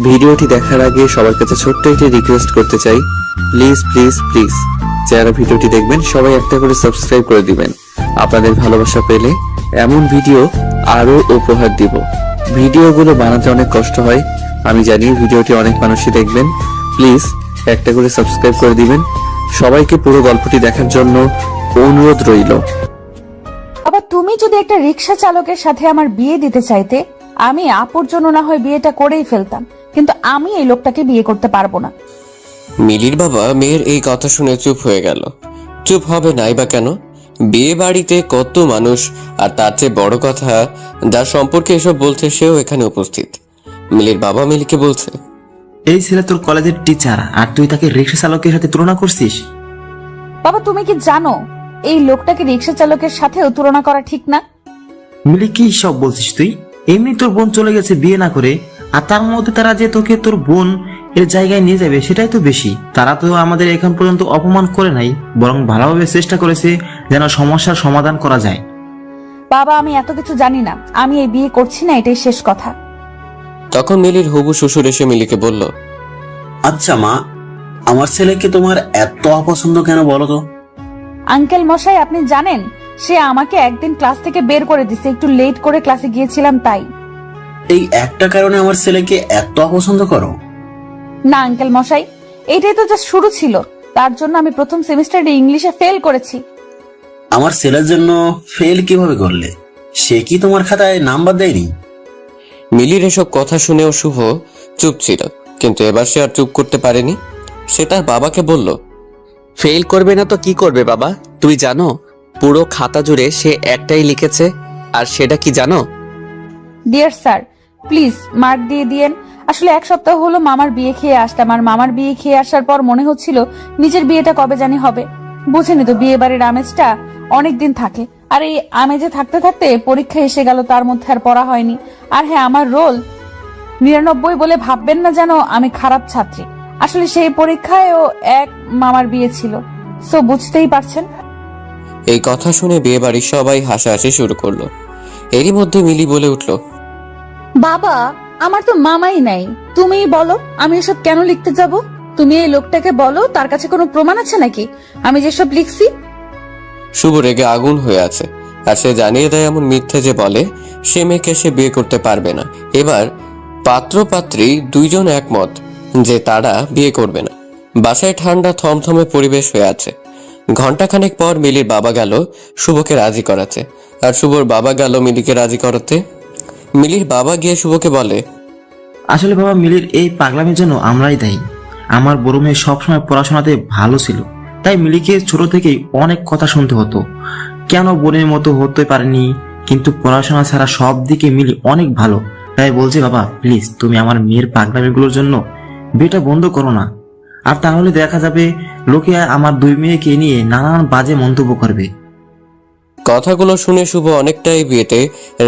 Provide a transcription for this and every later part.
ভিডিওটি দেখার আগে সবার কাছে ছোট্ট একটি রিকোয়েস্ট করতে চাই, প্লিজ প্লিজ প্লিজ যারা ভিডিওটি দেখবেন সবাই একটা করে সাবস্ক্রাইব করে দিবেন। আপনাদের ভালোবাসা পেলে এমন ভিডিও আরো উপহার দিব। ভিডিওগুলো বানাতে অনেক কষ্ট হয়, আমি জানি। ভিডিওটি অনেক মানুষই দেখবেন, প্লিজ একটা করে সাবস্ক্রাইব করে দিবেন। সবাইকে পুরো গল্পটি দেখার জন্য অনুরোধ রইল। আবার তুমি যদি একটা রিক্সা চালকের সাথে আমার বিয়ে দিতে চাইতে, আমি আপুর জন্য না হয় বিয়েটা করেই ফেলতাম, কিন্তু আমি এই লোকটাকে বিয়ে করতে পারবো না। মিলির বাবা মেয়ের এই কথা শুনে চুপ হয়ে গেল। চুপ হবে নাই বা কেন? বিয়ে বাড়িতে কত মানুষ, আর তার চেয়ে বড় কথা, যার সম্পর্কে এসব বলছে সেও এখানে উপস্থিত। মিলির বাবা মিলিকে বলছে, এই ছেলে তোর কলেজের টিচার, আর তুই তাকে রিক্সা চালকের সাথে তুলনা করছিস? বাবা তুমি কি জানো এই লোকটাকে রিক্সা চালকের সাথেও তুলনা করা ঠিক না? মিলি কি সব বলছিস তুই? এমনি তোর বোন চলে গেছে বিয়ে না করে, আর তার মধ্যে তারা যে তোকে তোর বোন এর জায়গায় নিয়ে যাবে সেটাই তো বেশি। তারা তো আমাদের এখন পর্যন্ত অপমান করে নাই, বরং ভালোভাবে চেষ্টা করেছে যেন সমস্যার সমাধান করা যায়। বাবা আমি এত কিছু জানি না, আমি এই বিয়ে করছি না, এটাই শেষ কথা। তখন মিলির হবু শ্বশুর এসে মিলিকে বলল, আচ্ছা মা, আমার ছেলেকে তোমার এত অপছন্দ কেন বলো তো? আঙ্কেল মশাই আপনি জানেন, সে আমাকে একদিন ক্লাস থেকে বের করে দিছে, একটু লেট করে ক্লাসে গিয়েছিলাম তাই। এই একটা কারণে আমার ছেলেকে এত অপছন্দ করো? না আঙ্কেল মশাই, এটাই তো জাস্ট শুরু ছিল। তার জন্য আমি প্রথম সেমিস্টারে ইংলিশে ফেল করেছি। আমার ছেলের জন্য ফেল কিভাবে করলে? সে কি তোমার খাতায় নাম্বার দেয়নি? মিলির এসব কথা শুনেও শুভ চুপ ছিল, কিন্তু এবার সে আর চুপ করতে পারেনি। সে তার বাবাকে বলল, ফেল করবে না তো কি করবে বাবা? তুমি জানো পুরো খাতা জুড়ে সে একটাই লিখেছে, আর সেটা কি জানো? ডিয়ার স্যার প্লিজ মার্ক দিয়ে দিয়েন। আসলে এক সপ্তাহ হলো মামার বিয়ে খেয়ে আসলাম, আর মামার বিয়ে খেয়ে আসার পর মনে হচ্ছিল নিজের বিয়েটা কবে জানি হবে। বুঝেনি তো, বিয়ে বাড়ির আমেজটা অনেকদিন থাকে, আর এই আমেজে থাকতে থাকতে পরীক্ষা এসে গেল, তার মধ্যে আর পড়া হয়নি। আর হ্যাঁ, আমার রোল 99 বলে ভাববেন না যেন আমি খারাপ ছাত্রী। আসলে সেই পরীক্ষায়ও এক মামার বিয়ে ছিল, সো বুঝতেই পারছেন। এই কথা শুনে বিয়ে বাড়ির সবাই হাসাহাসি শুরু করলো। এরই মধ্যে মিলি বলে উঠল, বাবা আমার তো মামাই নাই, তুমিই বলো আমি এসব কেন লিখতে যাব? তুমি এই লোকটাকে বলো তার কাছে কোনো প্রমাণ আছে নাকি আমি যেসব লিখছি? শুভ রেগে আগুন হয়ে আছে, আর সে জানিয়ে দেয় এমন মিথ্যে যে বলে সে মেয়েকে সে বিয়ে করতে পারবে না। এবার পাত্র পাত্রী দুইজন একমত যে তারা বিয়ে করবে না। বাসায় ঠান্ডা থমথমে পরিবেশ হয়ে আছে। ঘন্টাখানেক পর মিলির বাবা গেল শুভকে রাজি করাতে, আর শুভর বাবা গেল মিলিকে রাজি করাতে। মিলির বাবা গিয়ে শুভকে বলে, আসলে বাবা, মিলির এই পাগলামির জন্য আমরাই দায়ী। আমার বড় মেয়ে সবসময় পড়াশোনাতে ভালো ছিল, তাই মিলিকে ছোট থেকেই অনেক কথা শুনতে হতো, কেন বোনের মতো হতে পারেনি। কিন্তু পড়াশোনা ছাড়া সব দিকে মিলি অনেক ভালো। তাই বলছি বাবা, প্লিজ তুমি আমার মেয়ের পাগলামিগুলোর জন্য বিয়েটা বন্ধ করো না। আর তাহলে দেখা যাবে লোকে আমার দুই মেয়েকে নিয়ে নানান বাজে মন্তব্য করবে। কথাগুলো শুনে শুভ অনেকটাই বিয়েতে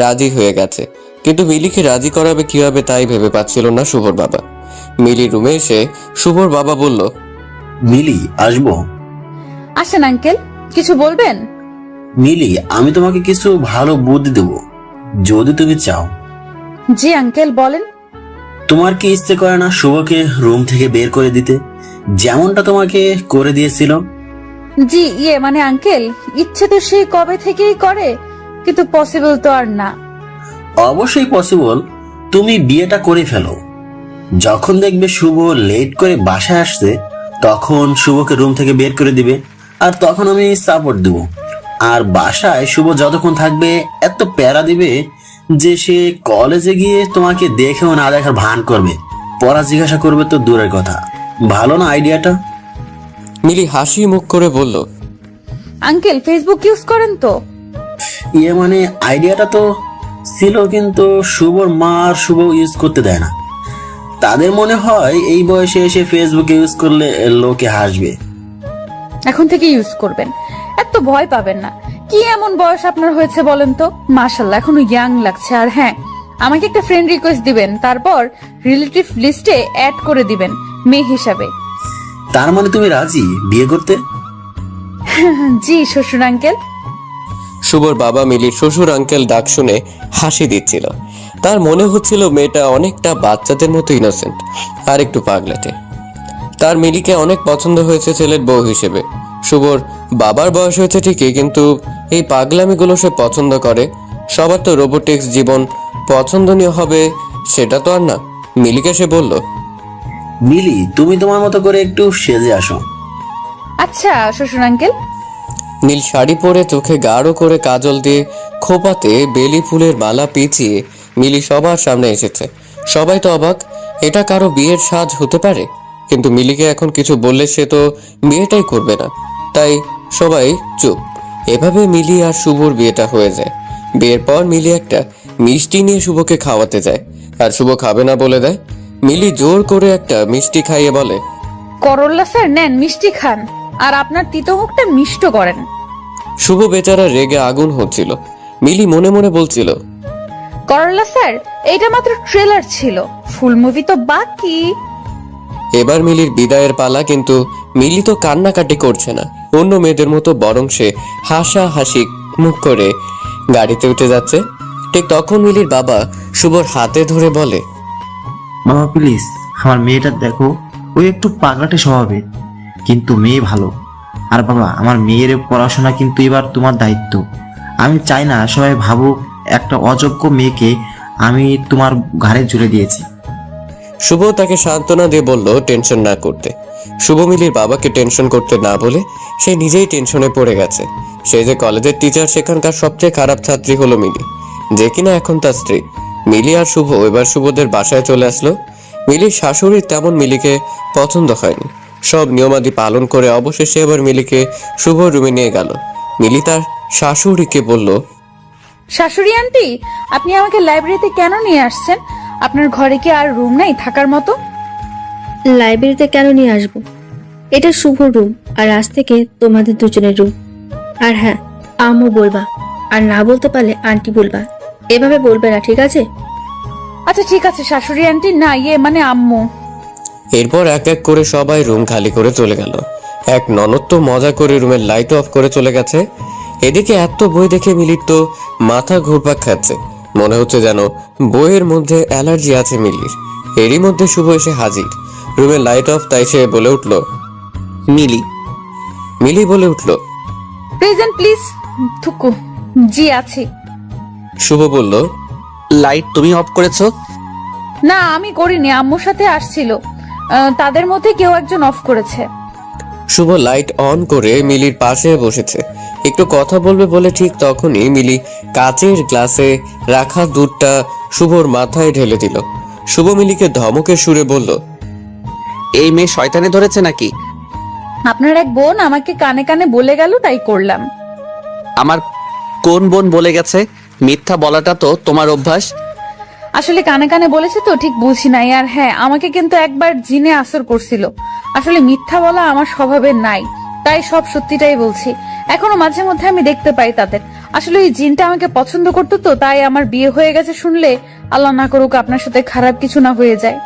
রাজি হয়ে গেছে, কিন্তু মিলিকে রাজি করাবে কিভাবে তাই ভেবে পাচ্ছিল না শুভর বাবা। মিলি রুমে এসে শুভর বাবা বলল, মিলি, আসবো? আসেন আঙ্কেল, কিছু বলবেন? মিলি, আমি তোমাকে কিছু ভালো বুদ্ধি দেব, যদি তুমি চাও। জি আঙ্কেল বলেন। তোমার কি ইচ্ছে করে না শুভকে রুম থেকে বের করে দিতে, যেমনটা তোমাকে করে দিয়েছিল? জি মানে আঙ্কেল, ইচ্ছে তো সে কবে থেকেই করে, কিন্তু পসিবল তো আর না। অবশ্যই পসিবল। তুমি বিয়েটা করে ফেলো। যখন দেখবে শুভ লেট করে বাসায় আসছে, তখন শুভকে রুম থেকে বের করে দিবে, আর তখন আমি সাপোর্ট দেব। আর বাসায় শুভ যতক্ষণ থাকবে এত প্যারা দিবে যে সে কলেজে গিয়ে তোমাকে দেখেও না দেখার ভান করবে, পড়া জিজ্ঞাসা করবে তো দূরের কথা। ভালো না আইডিয়াটা? মিলি হাসি মুখ করে বলল, আঙ্কেল ফেসবুক ইউজ করেন তো? মানে আইডিয়াটা তো ছিল, কিন্তু শুভর মা আর শুভ ইউজ করতে দেয় না। তাদের মনে হয় এই বয়সে এসে ফেসবুক ইউজ করলে লোকে হাসবে। এখন থেকে ইউজ করবেন, এত ভয় পাবেন না। কি এমন বয়স আপনার হয়েছে বলেন তো? মাশাআল্লাহ এখনো ইয়াং লাগছে। আর হ্যাঁ, আমাকে একটা ফ্রেন্ড রিকোয়েস্ট দিবেন, তারপর রিলেটিভ লিস্টে অ্যাড করে দিবেন মেয়ে হিসাবে। তার মানে তুমি রাজি বিয়ে করতে? জি শ্বশুর আঙ্কেল। শুভর বাবা মিলির শ্বশুর আঙ্কেল ডাক শুনে হাসি দিচ্ছিল। তার মনে হচ্ছিল মেয়েটা অনেকটা বাচ্চাদের মতো ইনোসেন্ট আর একটু পাগলাটে। তার মিলিকে অনেক পছন্দ হয়েছে ছেলের বউ হিসেবে। শুভর বাবার বয়স হয়েছে ঠিকই, কিন্তু এই পাগলামিগুলো সে পছন্দ করে। সবার তো রোবোটিক্স জীবন পছন্দনীয় হবে সেটা তো আর না। মিলিকে সে বলল, মিলি, তুমি তোমার মতো করে একটু সেজে আসো। আচ্ছা শ্বশুর আঙ্কেল। নীল শাড়ি পরে চোখে গাঢ় করে কাজল দিয়ে খোপাতে বেলি ফুলের মালা পেঁচিয়ে মিলি সবার সামনে এসেছে। সবাই তো অবাক, এটা কারো বিয়ের সাজ হতে পারে? কিন্তু মিলিকে এখন কিছু বললে সে তো বিয়েটাই করবে না, তাই সবাই চুপ। এভাবে মিলি আর শুভর বিয়েটা হয়ে যায়। বিয়ের পর মিলি একটা মিষ্টি নিয়ে শুভকে খাওয়াতে যায়, আর শুভ খাবে না বলে দেয়। মিলি জোর করে একটা মিষ্টি খাইয়ে বলে, করল্লা স্যার নেন, মিষ্টি খান, আর আপনার তিতো মুখটা মিষ্ট করেন। শুভ বেচারা রেগে আগুন হচ্ছিল। মিলি মনে মনে বলছিল, করল্লা স্যার এইটা মাত্র ট্রেলার ছিল, ফুল মুভি তো বাকি। এবার মিলির বিদায়ের পালা, কিন্তু মিলি তো কান্নাকাটি করছে না অন্য মেয়েদের মতো, বরং সে হাসি মুখ করে গাড়িতে উঠে যাচ্ছে। ঠিক তখন মিলির বাবা শুভর হাতে ধরে বলে, বাবা প্লিজ, আমার মেয়েটা দেখো, ওই একটু পাগলাটে স্বভাবের, কিন্তু মেয়ে ভালো। আর বাবা, আমার মেয়ের পড়াশোনা কিন্তু এবার তোমার দায়িত্ব। আমি চাই না সবাই ভাবুক একটা অযোগ্য মেয়েকে আমি তোমার ঘাড়ে জুড়ে দিয়েছি। শুভ তাকে সান্ত্বনা দিয়ে বলল টেনশন না করতে। শুভ মিলির বাবাকে টেনশন করতে না বলে সে নিজেই টেনশনে পড়ে গেছে। সে যে কলেজের টিচার, সেখানকার সবচেয়ে খারাপ ছাত্রী হলো মিলি, যে কিনা এখন তার স্ত্রী। মিলি আর শুভ এবার শুভদের বাসায় চলে আসলো। মিলির শাশুড়ির তেমন মিলিকে পছন্দ হয়নি। সব নিয়মাদি পালন করে অবশেষে এবার মিলিকে শুভ রুমে নিয়ে গেল। মিলি তার শাশুড়িকে বলল, শাশুড়ি আন্টি, আপনি আমাকে লাইব্রেরিতে কেন নিয়ে আসছেন? আপনার ঘরে কি আর রুম নাই থাকার মতো? লাইব্রেরিতে কেন নিয়ে আসবো? এটা শুভ রুম, আর আজ থেকে তোমাদের দুজনের রুম। আর হ্যাঁ, আম্মু বলবা, আর না বলতে পারলে আন্টি বলবা। এভাবে বলবে না, ঠিক আছে? আচ্ছা ঠিক আছে শাশুড়ি আন্টি, না মানে আম্মু। এরপর এক এক করে সবাই রুম খালি করে চলে গেল। এক ননদ তো মজা করে রুমের লাইট অফ করে চলে গেছে। এদিকে এত বই দেখে মিলির তো মাথা ঘুরপাক খাচ্ছে। মনে হচ্ছে যেন বইয়ের মধ্যে অ্যালার্জি আছে মিলির। এরই মধ্যে শুভ এসে হাজির। রুমের লাইট অফ, তাই সে বলে উঠল, মিলি বলে উঠল, প্রেজেন্ট প্লিজ। থুকু, জি আছে। শুভ বলল, লাইট তুমি অফ করেছো? না আমি করিনি, আম্মুর সাথে আসছিল, তাদের মধ্যে কেউ একজন অফ করেছে। শুভ লাইট অন করে মিলির পাশে বসেছে। একটু কথা বলবে বলে ঠিক তখনই মিলি কাচের গ্লাসে রাখা দুধটা শুভর মাথায় ঢেলে দিল। শুভ মিলিকে ধমকের সুরে বলল, এই মেয়ে শয়তানে ধরেছে নাকি? আপনার এক বোন আমাকে কানে কানে বলে গেল, তাই করলাম। আমার কোন বোন বলে গেছে? মিথ্যা বলাটা তো তোমার অভ্যাস। আসলে কানে কানে বলেছে তো ঠিক বুঝি নাই। আর হ্যাঁ, আমাকে কিন্তু একবার জিনে আসর করছিল। আসলে মিথ্যা বলা আমার স্বভাবের নাই, তাই সব সত্যিটাই বলছি। এখনো মাঝে মধ্যে আমি দেখতে পাই তাদের। আসলে ওই জিনটা আমাকে পছন্দ করতো তো, তাই আমার বিয়ে হয়ে গেছে শুনলে আল্লাহ না করুক আপনার সাথে খারাপ কিছু না হয়ে যায়।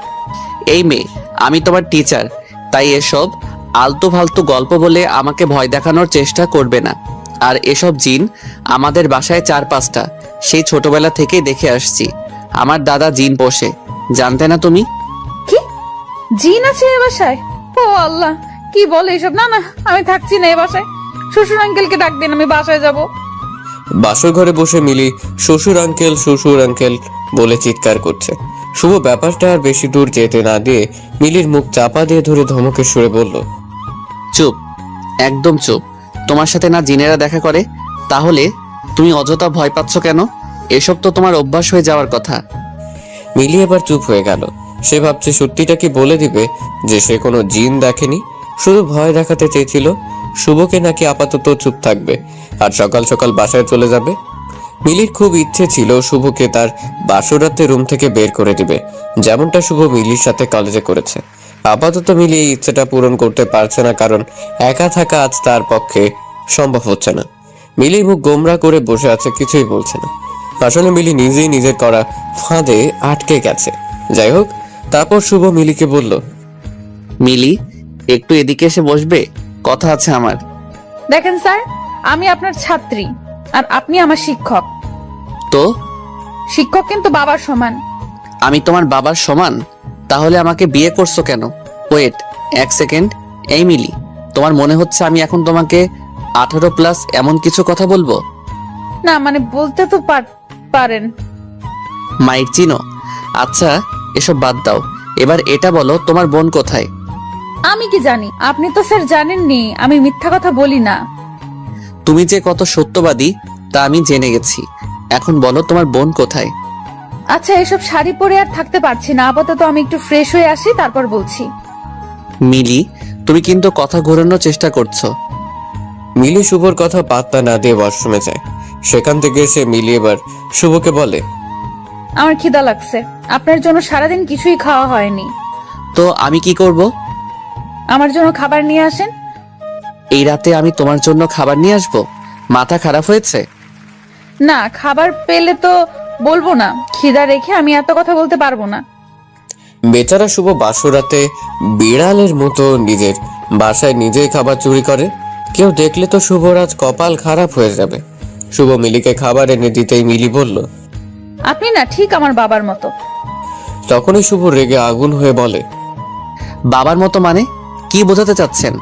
এই মেয়ে, আমি তোমার টিচার, তাই এসব আলতু ফালতু গল্প বলে আমাকে ভয় দেখানোর চেষ্টা করবে না। আর এসব জিন আমাদের বাসায় 4-5টা, সেই ছোটবেলা থেকেই দেখে আসছি। আমার দাদা জিন পোষে, জানতে না তুমি? কি জিন আছে এ বাসায়? ও আল্লাহ, কি বলে এসব? না না, আমি থাকছি না এ বাসায়। শ্বশুর আঙ্কেলকে ডাক দিন, আমি বাসায় যাব। বাসর ঘরে বসে মিলি শ্বশুর আঙ্কেল বলে চিৎকার করছে। শুভ ব্যাপারটা আর বেশি দূর যেতে না দিয়ে মিলির মুখ চাপা দিয়ে ধরে ধমকের সুরে বলল, চুপ, একদম চুপ। তোমার সাথে না জিনেরা দেখা করে, তাহলে তুমি অযথা ভয় পাচ্ছ কেন? এসব তো তোমার অভ্যাস হয়ে যাওয়ার কথা। মিলি এবার চুপ হয়ে গেল। সে ভাবছে সত্যিটা কি বলে দিবে যে সে কোনো জিন দেখেনি, শুধু ভয় দেখাতে চেয়েছিল। শুভকে নাকি আপাতত চুপ থাকবে আর সকাল সকাল বাসায় চলে যাবে। মিলির খুব ইচ্ছে ছিল শুভকে তার বাসরাতে রুম থেকে বের করে দিবে, যেমনটা শুভ মিলির সাথে কলেজে করেছে। আপাতত মিলি এই ইচ্ছেটা পূরণ করতে পারছে না, কারণ একা থাকা আজ তার পক্ষে সম্ভব হচ্ছে না। মিলি মুখ গোমরা করে বসে আছে, কিছুই বলছে না। আসলে মিলি নিজেই নিজের করা ফাঁদে আটকে গেছে। যাই হোক, তারপর শুভ মিলিকে বলল, মিলি, একটু এদিকে এসে বসবে, কথা আছে আমার। দেখেন স্যার, আমি আপনার ছাত্রী আর আপনি আমার শিক্ষক। তো শিক্ষক কিন্তু বাবার সমান। আমি তোমার বাবার সমান? তাহলে আমাকে বিয়ে করছো কেন? ওয়েট, এক সেকেন্ড। এই মিলি, তোমার মনে হচ্ছে আমি এখন তোমাকে 18+ এমন কিছু কথা বলবো? না মানে বলতে তো পারেন। মাইক চিনো? আচ্ছা, এসব বাদ দাও। এবার এটা বলো, তোমার বোন কোথায়? আমি কি জানি? আপনি তো স্যার জানেননি আমি মিথ্যা কথা বলি না। তুমি যে কত সত্যবাদী তা আমি জেনে গেছি। এখন বলো, তোমার বোন কোথায়? আচ্ছা, এসব শাড়ি পরে আর থাকতে পারছি না, আপাতত আমি একটু ফ্রেশ হয়ে আসি, তারপর বলছি। মিলি, তুমি কিন্তু কথা ঘোরানোর চেষ্টা করছো। মিলি শুভর কথা পাত্তা না দিয়ে ওয়াশরুমে যায়। সেখান থেকে এসে মিলি এবার শুভকে বলে, আমার খিদা লাগছে, আপনার জন্য সারাদিন কিছুই খাওয়া হয়নি। তো আমি কি করব? আমার জন্য খাবার নিয়ে আসেন। এই রাতে আমি তোমার জন্য খাবার নিয়ে আসবো? মাথা খারাপ হয়েছে? না, খাবার পেলে তো বলবো না, খিদা রেখে আমি এত কথা বলতে পারবো না। বেচারা শুভ বাসরাতে বিড়ালের মতো নিজের বাসায় নিজেই খাবার চুরি করে। কেউ দেখলে তো শুভর আজ কপাল খারাপ হয়ে যাবে। শুভ মিলিকে খাবার এনে দিতেই মিলি বলল, আপনি না ঠিক আমার বাবার মতো। তখনই শুভ রেগে আগুন হয়ে বলে, বাবার মতো মানে? কি বোঝাতে চাচ্ছেন?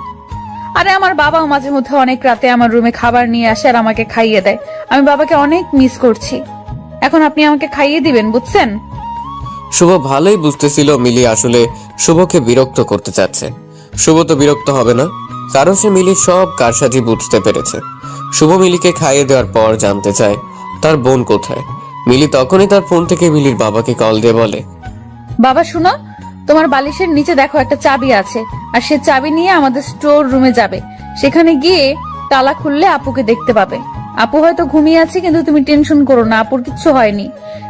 আরে আমার বাবাও মাঝে মধ্যে অনেক রাতে আমার রুমে খাবার নিয়ে আসে আর আমাকে খাইয়ে দেয়। আমি বাবাকে অনেক মিস করছি। এখন আপনি আমাকে খাইয়ে দিবেন, বুঝছেন? শুভ ভালোই বুঝতেছিল মিলি আসলে শুভকে বিরক্ত করতে চাচ্ছে। শুভ তো বিরক্ত হবে না, কারণ সে মিলির সব কারসাজি বুঝতে পেরেছে। শুভ মিলিকে খাইয়ে দেওয়ার পর জানতে চায় তার বোন কোথায়। মিলি তখনই তার ফোন থেকে মিলির বাবাকে কল দিয়ে বলে, বাবা শুনো, তোমার বালিশের নিচে দেখো একটা চাবি আছে, আর সে চাবি নিয়ে আমাদের স্টোর রুমে যাবে। সেখানে গিয়ে তালা খুললে আপুকে দেখতে পাবে। আপু হয়তো ঘুমিয়ে আছে, কিন্তু তুমি টেনশন করো না, আপুর কিচ্ছু হয়নি।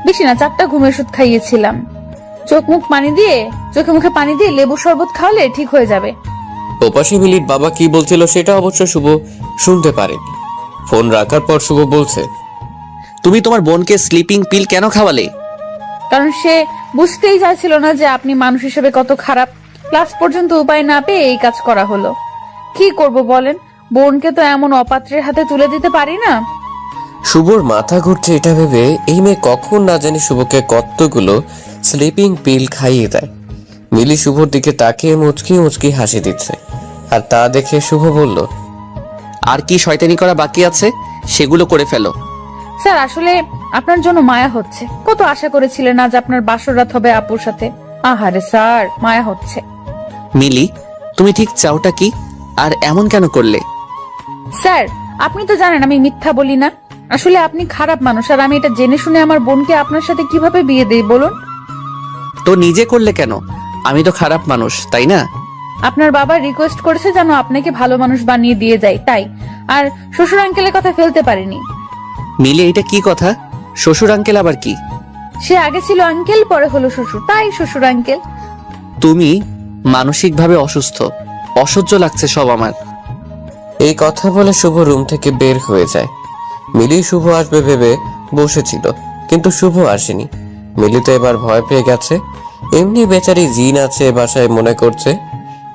বেশি না, 4টা ঘুমের ওষুধ খাইয়েছিলাম। চোখে মুখে পানি দিয়ে লেবু শরবত খাওয়ালে ঠিক হয়ে যাবে। ওপাশে মিলির বাবা কি বলছিল সেটা অবশ্য শুভ শুনতে পারেনি। ফোন রাখার পর শুভ বলছে, তুমি তোমার বোনকে স্লিপিং পিল কেন খাওয়ালে? কারণ সে বুঝতেই চাইছিল না যে আপনি মানুষ হিসেবে কত খারাপ। ক্লাস পর্যন্ত উপায় না পেয়ে এই কাজ করা হলো। কি করব বলেন, বোনকে তো এমন অপাত্রের হাতে তুলে দিতে পারি না। শুভর মাথা ঘুরছে এটা ভেবে এই মেয়ে কখন না জানি শুভকে কতগুলো স্লিপিং পিল খাইয়ে দেয়। মিলি শুভর দিকে তাকিয়ে মুচকি মুচকি হাসি দিচ্ছে, আর তা দেখে শুভ বলল, আর কি শয়তানি করা বাকি আছে সেগুলো করে ফেলো। স্যার আসলে আপনার জন্য মায়া হচ্ছে। কত আশা করেছিলেন আজ আপনার বাসরাত হবে আপুর সাথে। আহারে স্যার, মায়া হচ্ছে। মিলি, তুমি ঠিক চাওটা কি? আর এমন কেন করলে? স্যার আপনি তো জানেন আমি মিথ্যা বলি না। আসলে আপনি খারাপ মানুষ, আর আমি এটা জেনে শুনে আমার বোনকে আপনার সাথে কিভাবে বিয়ে দেই বলুন? তো নিজে করলে কেন? আমি তো খারাপ মানুষ, তাই না? আপনার বাবা রিকোয়েস্ট করেছে যেন আপনাকে ভালো মানুষ বানিয়ে দিয়ে যায়, তাই। আর শ্বশুর আঙ্কেলের কথা ফেলতে পারিনি। মিলি, এটা কি কথা? শ্বশুর আঙ্কেল আবার কি? সে আগে ছিল আঙ্কেল, পরে হলো শ্বশুর, তাই শ্বশুর আঙ্কেল। তুমি মানসিকভাবে অসুস্থ। অসহ্য লাগছে সব আমার। এই কথা বলে শুভ রুম থেকে বের হয়ে যায়। মিলি শুভ আসবে ভেবে বসেছিল, কিন্তু শুভ আসেনি। মিলি তো এবার ভয় পেয়ে গেছে। এমনি বেচারি জিন আছে বাসায় মনে করছে।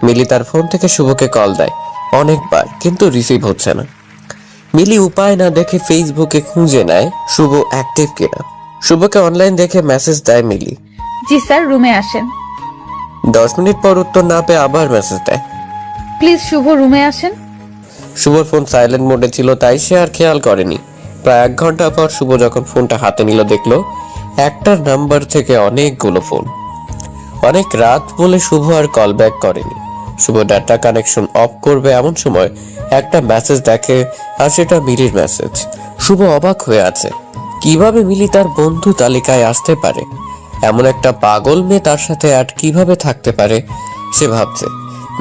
মিলি তার ফোন থেকে শুভকে কল দেয় অনেকবার, কিন্তু রিসিভ হচ্ছে না। মিলি উপায় না দেখে ফেসবুকে খুঁজে নেয় শুভ অ্যাক্টিভ কিনা। শুভকে অনলাইন দেখে মেসেজ দেয় মিলি। জি স্যার, রুমে আসেন। 10 মিনিট পর উত্তর না পেয়ে আবার মেসেজ দেয়। প্লিজ শুভ রুমে আসেন। শুভর ফোন সাইলেন্ট মোডে ছিল, তাই সে আর খেয়াল করেনি। প্রায় 1 ঘন্টা পর শুভ যখন ফোনটা হাতে নিল, দেখলো একটার নাম্বার থেকে অনেকগুলো ফোন। অনেক রাত বলে শুভ আর কল ব্যাক করেনি। শুভ ডাটা কানেকশন অফ করবে এমন সময় একটা মেসেজ দেখে, আর সেটা মিলির মেসেজ। শুভ অবাক হয়ে আছে, কিভাবে মিলি তার বন্ধু তালিকায় আসতে পারে? এমন একটা পাগল মেয়ে তার সাথে অ্যাড কিভাবে থাকতে পারে সে ভাবছে।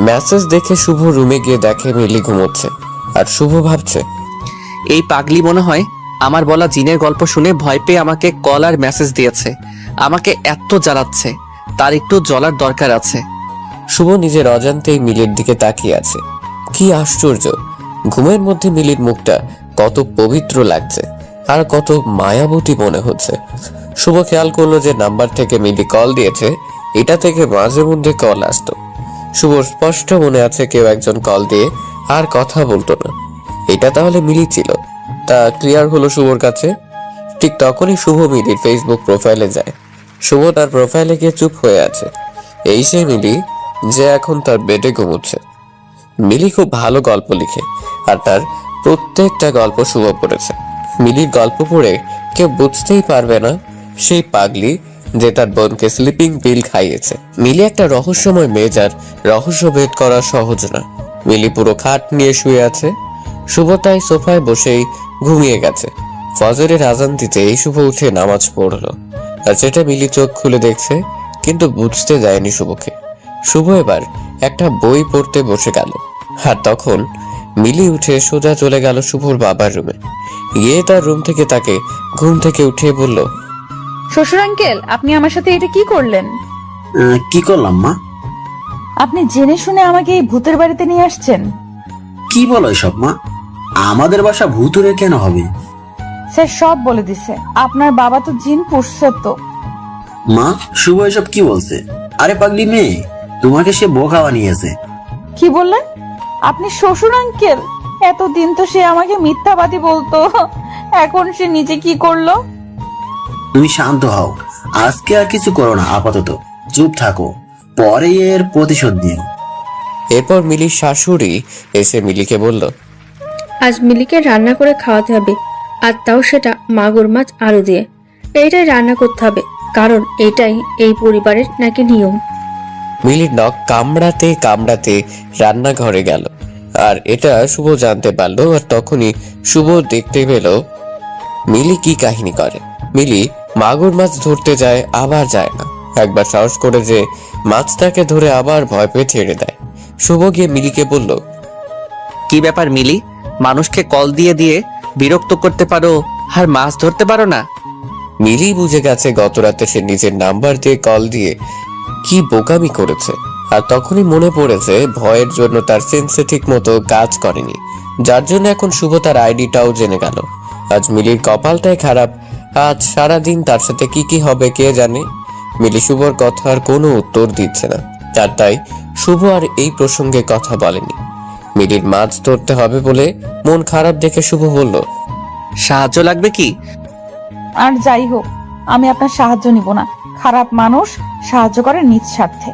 মেসেজ দেখে শুভ রুমে গিয়ে দেখে মিলি ঘুমোচ্ছে, আর শুভ ভাবছে, এই পাগলি মনে হয় আমার বলা জিনের গল্প শুনে ভয় পেয়ে আমাকে কল আর মেসেজ দিয়েছে। আমাকে এত জ্বালাচ্ছে, তার একটু জ্বলার দরকার আছে। শুভ নিজের অজান্তেই মিলির দিকে তাকিয়ে আছে। কি আশ্চর্য, ঘুমের মধ্যে মিলির মুখটা কত পবিত্র লাগছে, আর কত মায়াবতী মনে হচ্ছে। শুভ খেয়াল করলো যে নাম্বার থেকে মিলি কল দিয়েছে, এটা থেকে মাঝে মধ্যে কল আসতো। শুভর স্পষ্ট মনে আছে কেউ একজন কল দিয়ে আর কথা বলতো না। এটা তাহলে মিলি ছিল, তা ক্লিয়ার হলো শুভর কাছে। ঠিক তখনই শুভ মিলির ফেসবুক প্রোফাইলে যায়। শুভ তার প্রোফাইলে গিয়ে চুপ হয়ে আছে। এই সেই মিলি যে এখন তার বেডে ঘুমোচ্ছে। মিলি খুব ভালো গল্প লিখে আর তার প্রত্যেকটা গল্প শুভ পড়েছে। মিলির গল্প পড়ে কেউ বুঝতেই পারবে না সেই পাগলি যে তার বোনকে স্লিপিং পিল খাইয়েছে। মিলি একটা রহস্যময় মেয়ে, যার রহস্য ভেদ করা সহজ না। মিলি পুরো খাট নিয়ে শুয়ে আছে। শুভ তাই সোফায় বসেই ঘুমিয়ে গেছে। ফজরের আজান দিতে এই শুভ উঠে নামাজ পড়লো। আর সেটা মিলি চোখ খুলে দেখছে, কিন্তু বুঝতে দেয়নি শুভকে। শুভ এবার একটা বই পড়তে বসে গেল। আর তখন মিলি উঠে সোজা চলে গেল শুভর বাবার রুমে। গিয়ে তার রুম থেকে তাকে ঘুম থেকে উঠিয়ে বলল, শ্বশুর আঙ্কেল, আপনি আমার সাথে এটা কি করলেন? কি করলাম মা? আপনি জেনে শুনে আমাকে এই ভূতের বাড়িতে নিয়ে আসছেন? কি বলো এসব মা? আমাদের বাসা ভূতুরে কেন হবে? স্যার সব বলে দিছে। আপনার বাবা তো জিন পুষছে তো। মা, শুভ এসব কি বলছে? আরে পাগলি মেয়ে, তোমাকে সে বোকা বানিয়েছে। কি বললেন আপনি? শ্বশুর আঙ্কেল, এতদিন তো সে আমাকে মিথ্যাবাদী বলতো, এখন সে নিজে কি করলো? তুমি শান্ত হও, আজকে আর কিছু করো না, আপাতত চুপ থাকো, পরে এর প্রতিশোধ দিও। এরপর মিলির শাশুড়ি এসে মিলিকে বলল, আজ মিলিকে রান্না করে খাওয়াতে হবে, আর তাও সেটা মাগুর মাছ আলু দিয়ে। এইটাই রান্না করতে হবে, কারণ এটাই এই পরিবারের নাকি নিয়ম। মিলির নখ কামড়াতে কামড়াতে রান্নাঘরে গেল। আর এটা শুভ জানতে পারলো। আর তখনই শুভ দেখতে পেল মিলি কি কাহিনী করে। মিলি মাগুর মাছ ধরতে যায়, আবার যায় না। একবার সাহস করে যে মাছটাকে ধরে আবার ভয় পেয়ে ছেড়ে দেয়। শুভ গিয়ে মিলিকে বলল, কি ব্যাপার মিলি, মানুষকে কল দিয়ে দিয়ে বিরক্ত করতে পারো আর মাছ ধরতে পারো না? মিলি বুঝে গেছে গত রাতে সে নিজের নাম্বার দিয়ে কল দিয়ে কি বোকামি করেছে। আর তখনই মনে পড়েছে ভয়ের জন্য তার সেন্সে ঠিক মতো কাজ করেনি, যার জন্য এখন শুভ তার আইডিটাও জেনে গেল। আজ মিলির কপালটাই খারাপ, আজ সারাদিন তার সাথে কি কি হবে কে জানে। মিলি শুভর কথার কোনো উত্তর দিচ্ছে না, আর তাই শুভ আর এই প্রসঙ্গে কথা বলেনি। মিলির মাছ ধরতে হবে বলে মন খারাপ দেখে শুভ বলল, সাহায্য লাগবে কি? আর যাই হোক, আমি আপনার সাহায্য নিব না। খারাপ মানুষ সাহায্য করে নিজ স্বার্থে।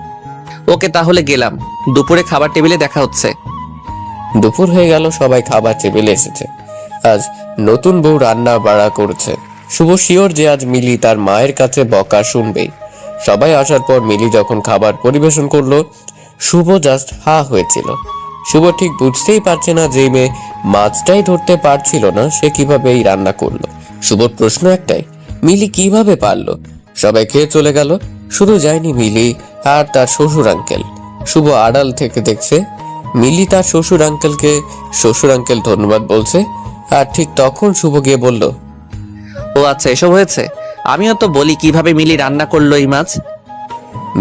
ওকে, তাহলে গেলাম। দুপুরে খাবার টেবিলে দেখা হচ্ছে। দুপুর হয়ে গেল, সবাই খাবার টেবিলে এসেছে। আজ নতুন বউ রান্না বাড়া করছে। শুভ শিওর যে আজ মিলি তার মায়ের কাছে বকা শুনবেই। সবাই আসার পর মিলি যখন খাবার পরিবেশন করলো, শুভ জাস্ট হা হয়েছিল। শুভ ঠিক বুঝতেই পারছে না যে মেয়ে মাছটাই ধরতে পারছিল না, সে কিভাবে এই রান্না করলো। শুভর প্রশ্ন একটাই, মিলি কিভাবে পারলো? সবাই খেয়ে চলে গেল, শুধু যায়নি মিলি আর তার শ্বশুর আঙ্কেল। শুভ আড়াল থেকে দেখছে মিলি তার শ্বশুর আঙ্কেলকে শ্বশুর আঙ্কেল ধন্যবাদ বলছে। আর ঠিক তখন শুভ গিয়ে বলল, ও আচ্ছা, এসব হয়েছে। আমিও তো বলি কিভাবে মিলি রান্না করলো এই মাছ।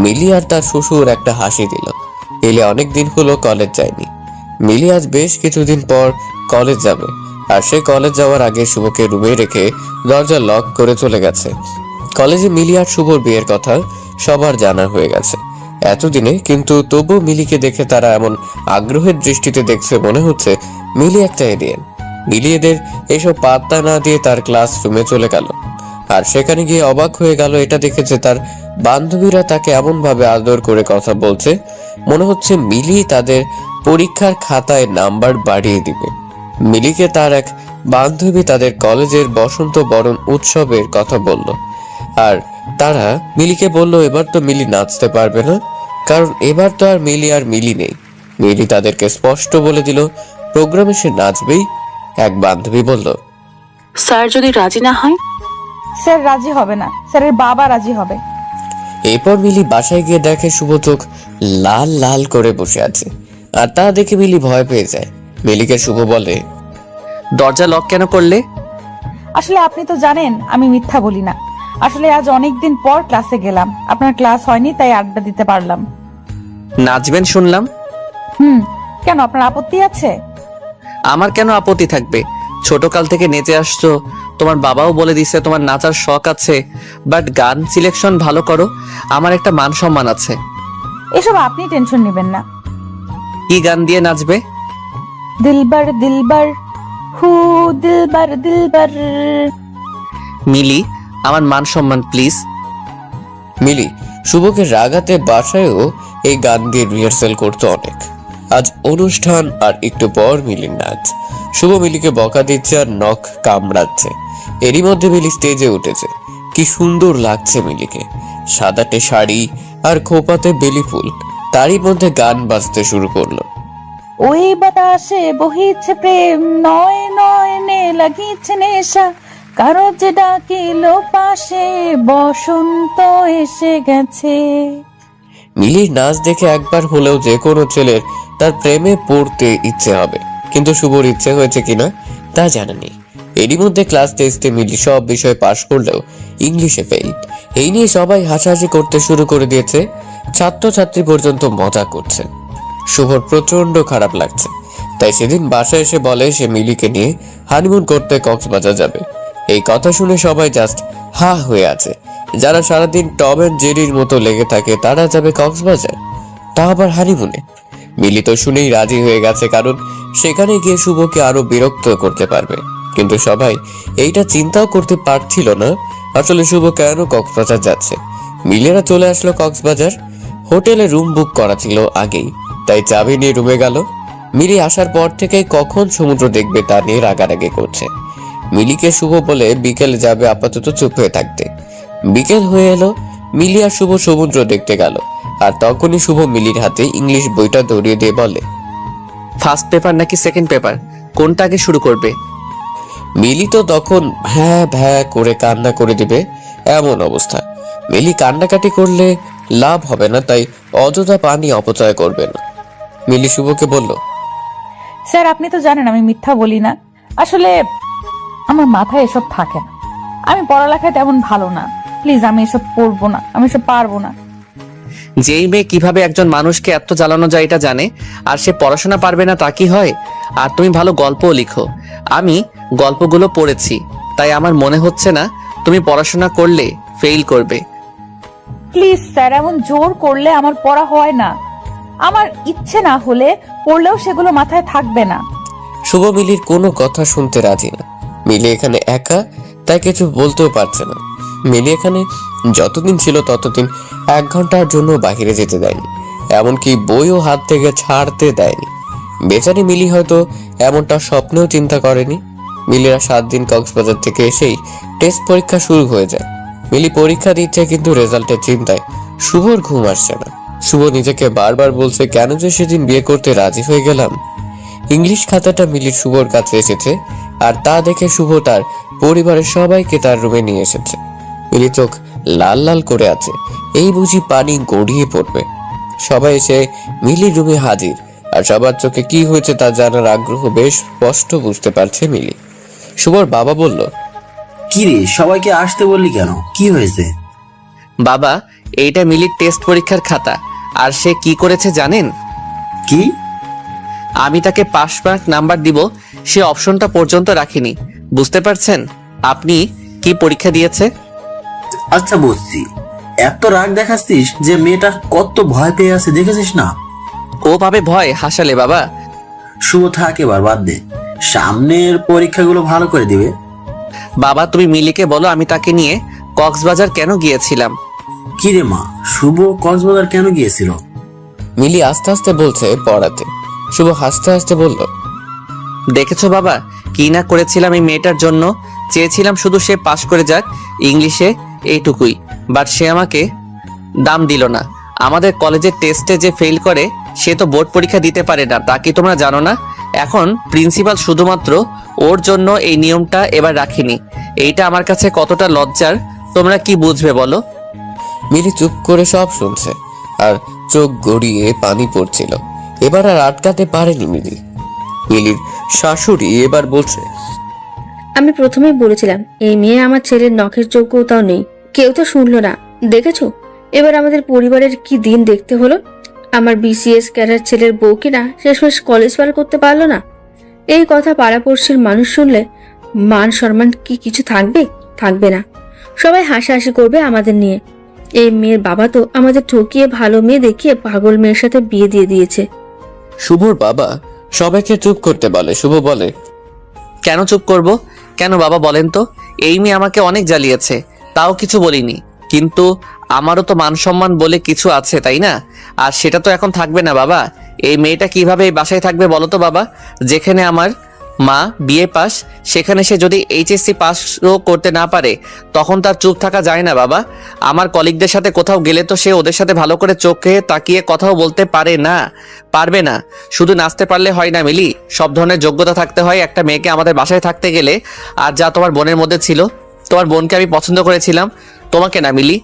মিলি আর তার শ্বশুর একটা হাসি দিল। মিলি অনেকদিন হলো কলেজ যায়নি। মিলি আজ বেশ কিছুদিন পর কলেজ যাবে, আর সে কলেজ যাওয়ার আগে শুভকে রুমে রেখে দরজা লক করে চলে গেছে। কলেজে মিলি আর শুভর বিয়ের কথা সবার জানা হয়ে গেছে এতদিনে, কিন্তু তবু মিলিকে দেখে তারা এমন আগ্রহের দৃষ্টিতে দেখছে, মনে হচ্ছে মিলি একটা এলিয়েন। মিলি এদের এইসব পাত্তা না দিয়ে তার ক্লাসরুমে চলে গেল। আর সেখানে গিয়ে অবাক হয়ে গেল এটা দেখে যে তার বান্ধবীরা তাকে এমন ভাবে আদর করে কথা বলছে, মনে হচ্ছে মিলি তাদের পরীক্ষার খাতায় নাম্বার বাড়িয়ে দিবে। মিলিকে তার এক বান্ধবী তাদের কলেজের বসন্ত বরণ উৎসবের কথা বলল। আর তারা মিলিকে বলল এবার তো মিলি নাচতে পারবে না, কারণ এবার তো আর মিলি নেই। মিলি তাদেরকে স্পষ্ট বলে দিল প্রোগ্রামে সে নাচবেই। এক বান্ধবী বলল, স্যার যদি রাজি না হয়? স্যার রাজি হবে না, স্যারের বাবা রাজি হবে। এরপর মিলি বাসায় গিয়ে দেখে শুভ চোখ লাল লাল করে বসে আছে। আর তা দেখে মিলি ভয় পেয়ে যায়। মিলিকে শুভ বলে, দরজা লক কেন করলে? আসলে আপনি তো জানেন আমি মিথ্যা বলি না। আসলে আজ অনেকদিন পর ক্লাসে গেলাম, আপনার ক্লাস হয়নি তাই আড্ডা দিতে পারলাম। নাচবেন শুনলাম। কেন, আপনার আপত্তি আছে? আমার কেন আপত্তি থাকবে? ছোটকাল থেকে নেচে আসছো, তোমার বাবাও বলে দিছে তোমার নাচার শখ আছে, বাট গান সিলেকশন ভালো করো। আমার একটা মান সম্মান আছে। এসব আপনি টেনশন নেবেন না। কি গান দিয়ে নাচবে? দিলবার দিলবার হু দিলবার দিলবার। মিলি, আমার মান সম্মান প্লিজ। মিলি শুভকে রাগাতে বাসায়ও এই গান দিয়ে রিহার্সাল করতো অনেক। আজ অনুষ্ঠান আর একটু পর মিলির নাচ। শুভ মিলিকে বকা দিচ্ছে আর নখ কামড়াচ্ছে। এরই মধ্যে মিলি স্টেজে উঠেছে। কি সুন্দর লাগছে মিলিকে, সাদাটে শাড়ি আর খোপাতে বেলি ফুল। তারই মধ্যে গান বাজতে শুরু করলো। ওই বাতাসে বহিছে প্রেম, নয় নয়নে লাগিছে নেশা, কারো যে ডাকিলো পাশে, বসন্ত এসে গেছে। মিলির নাচ দেখে একবার হলেও যে কোনো ছেলের তার প্রেমে পড়তে ইচ্ছে হবে, কিন্তু শুভর ইচ্ছে হয়েছে কিনা তা জানেনি। এরই মধ্যে ক্লাস টেস্টে মিলি সব বিষয় পাশ করলেও ইংলিশে ফেল। এই নিয়ে সবাই হাসাহাসি করতে শুরু করে দিয়েছে, ছাত্রছাত্রী পর্যন্ত মজা করছে। শুভর প্রচন্ড খারাপ লাগছে, তাই সেদিন বাসায় এসে বলে সে মিলিকে নিয়ে হানিমুন করতে কক্সবাজার যাবে। এই কথা শুনে সবাই জাস্ট হা হয়ে আছে। যারা সারাদিন টম অ্যান্ড জেরির মতো লেগে থাকে তারা যাবে কক্সবাজার, তা আবার হানিমুনে। মিলি তো শুনেই রাজি হয়ে গেছে, কারণ সেখানে গিয়ে শুভকে আরো বিরক্ত করতে পারবে। কিন্তু সবাই এইটা চিন্তাও করতে পারছিল না আসলে শুভ কেন কক্সবাজার যাচ্ছে। মিলেরা চলে আসলো কক্সবাজার। হোটেলে রুম বুক করা ছিল আগেই, তাই চাবি নিয়ে রুমে গেল। মিলি আসার পর থেকে কখন সমুদ্র দেখবে তা নিয়ে রাগারাগি করছে। মিলিকে শুভ বলে বিকেলে যাবে, আপাতত চুপ হয়ে থাকতে। বিকেল হয়ে এলো, মিলি আর শুভ সমুদ্র দেখতে গেল। আর তখনই শুভ মিলির হাতে ইংলিশ বইটা ধরিয়ে দিয়ে বলে, ফার্স্ট পেপার নাকি সেকেন্ড পেপার, কোনটা আগে শুরু করবে? মিলি তো তখন ভ্যা ভ্যা করে কান্না করে দিবে এমন অবস্থা। মিলি কান্নাকাটি করলে লাভ হবে না, তাই অযথা পানি অপচয় করবে না। মিলি শুভকে বলল, স্যার আপনি তো জানেন আমি মিথ্যা বলি না, আসলে আমার মাথায় এসব থাকে না, আমি পড়ালেখায় তেমন ভালো না, প্লিজ আমি এসব পড়বো না, আমি এসব পারবো না। যেই মেয়ে কিভাবে একজন মানুষকে এত জ্বালানো যায় এটা জানে, আর সে পড়াশোনা পারবে না তা কি হয়? আর তুমি ভালো গল্পও লিখো, আমি গল্পগুলো পড়েছি, তাই আমার মনে হচ্ছে না তুমি পড়াশোনা করলে ফেল করবে। প্লিজ স্যার, এমন জোর করলে আমার পড়া হয় না, আমার ইচ্ছে না হলে পড়লেও সেগুলো মাথায় থাকবে না। শুভ মিলির কোনো কথা শুনতে রাজি না। মিলি এখানে একা, তাই কিছু বলতেও পারছে না। মিলি এখানে যতদিন ছিল ততদিন 1 ঘন্টার জন্য বাহিরে যেতে দেয়নি, এমনকি বইও হাত থেকে ছাড়তে দেয়নি। বেচারি মিলি হয়তো এমনটা স্বপ্নেও চিন্তা করেনি। মিলিরা 7 দিন কক্সবাজার থেকে এসেই টেস্ট পরীক্ষা শুরু হয়ে যায়। মিলি পরীক্ষা দিচ্ছে, কিন্তু রেজাল্টের চিন্তায় শুভর ঘুম আসছে না। শুভ নিজেকে বারবার বলছে, কেন যে সেদিন বিয়ে করতে রাজি হয়ে গেলাম। ইংলিশ খাতাটা মিলির শুভর কাছে এসেছে, আর তা দেখে শুভ তার পরিবারের সবাইকে তার রুমে নিয়ে এসেছে। মিলি চোখ লাল লাল করে আছে, এই বুঝি পানি গড়িয়ে পড়বে। সবাই এসে মিলির রুমে হাজির, আর সবার চোখে কি হয়েছে তা জানার আগ্রহ বেশ স্পষ্ট বুঝতে পারছে মিলি। শুভর বাবা বলল, কি রে, সবাইকে আসতে বললি কেন, কি হয়েছে? বাবা, এইটা মিলির টেস্ট পরীক্ষার খাতা, আর সে কি করেছে জানেন? কি? আমি তাকে পাস মার্ক নাম্বার দিব, সে অপশনটা পর্যন্ত রাখিনি। বুঝতে পারছেন আপনি কি পরীক্ষা দিয়েছে? আচ্ছা বুঝছি, এত রাগ দেখাচ্ছিস যে মেয়েটা কত ভয় পেয়ে আছে, দেখেছিস না? ও পাবে ভয়, হাসালে বাবা। শুভ থাক, এবার বাদ দে, সামনের পরীক্ষাগুলো ভালো করে দিবে। বাবা তুমি মিলিকে বলো আমি তাকে নিয়ে কক্সবাজার কেন গিয়েছিলাম। কি রে মা, শুভ কক্সবাজার কেন গিয়েছিল? মিলি আস্তে আস্তে বলছে পড়াতে। শুভ হাসতে হাসতে বলল, দেখেছো বাবা, কি না করেছিলাম এই মেয়েটার জন্য। চেয়েছিলাম শুধু সে পাস করে যাক ইংলিশে, এইটুকুই। বাট সে আমাকে দাম দিল না। আমাদের কলেজের টেস্টে যে ফেল করে সে তো বোর্ড পরীক্ষা দিতে পারে না, তা কি তোমরা জানো না? এখন প্রিন্সিপাল শুধুমাত্র ওর জন্য এই নিয়মটা এবার রাখিনি। এইটা আমার কাছে কতটা লজ্জার তোমরা কি বুঝবে বলো? মিলি চুপ করে সব শুনছে, আর চোখ গড়িয়ে পানি পড়ছিল। এবার আর আটকাতে পারেনি মিলি। মিলির শাশুড়ি এবার বলছে, আমি প্রথমেই বলেছিলাম এই মেয়ে আমার ছেলের নখের যোগ্যতাও নেই, কেউ তো শুনলো না। দেখেছো এবার আমাদের পরিবারের কি দিন দেখতে হলো। আমার বিসিএস ক্যাডার ছেলের বউ কিনা শেষমেশ কলেজ পার করতে পারলো না। এই কথা পাড়াপড়শির মানুষ শুনলে মান সম্মান কি কিছু থাকবে? থাকবে না। সবাই হাসাহাসি করবে আমাদের নিয়ে। এই মেয়ের বাবা তো আমাদের ঠকিয়ে ভালো মেয়ে দেখিয়ে পাগল মেয়ের সাথে বিয়ে দিয়ে দিয়েছে। শুভর বাবা সবাইকে চুপ করতে বলে। শুভ বলে, কেন চুপ করব? কেন বাবা বলেন তো? এই মেয়ে আমাকে অনেক জ্বালিয়েছে, তাও কিছু বলিনি। কিন্তু আমারও তো মান সম্মান বলে কিছু আছে, তাই না? আর সেটা তো এখন থাকবে না বাবা। এই মেয়েটা কিভাবে এই বাসায় থাকবে বলো তো বাবা? যেখানে আমার মা বিএ পাস, সেখানে সে যদি এইচএসসি পাসও করতে না পারে, তখন তার চুপ থাকা যায় না বাবা। আমার কলিগদের সাথে কোথাও গেলে তো সে ওদের সাথে ভালো করে চোখে তাকিয়ে কথাও বলতে পারে না, পারবে না। শুধু নাচতে পারলে হয় না মিলি, সব ধরনের যোগ্যতা থাকতে হয় একটা মেয়েকে আমাদের বাসায় থাকতে গেলে। আর যা তোমার বোনের মধ্যে ছিল, তোমার বোনকে আমি পছন্দ করেছিলাম, তোমাকে না মিলি।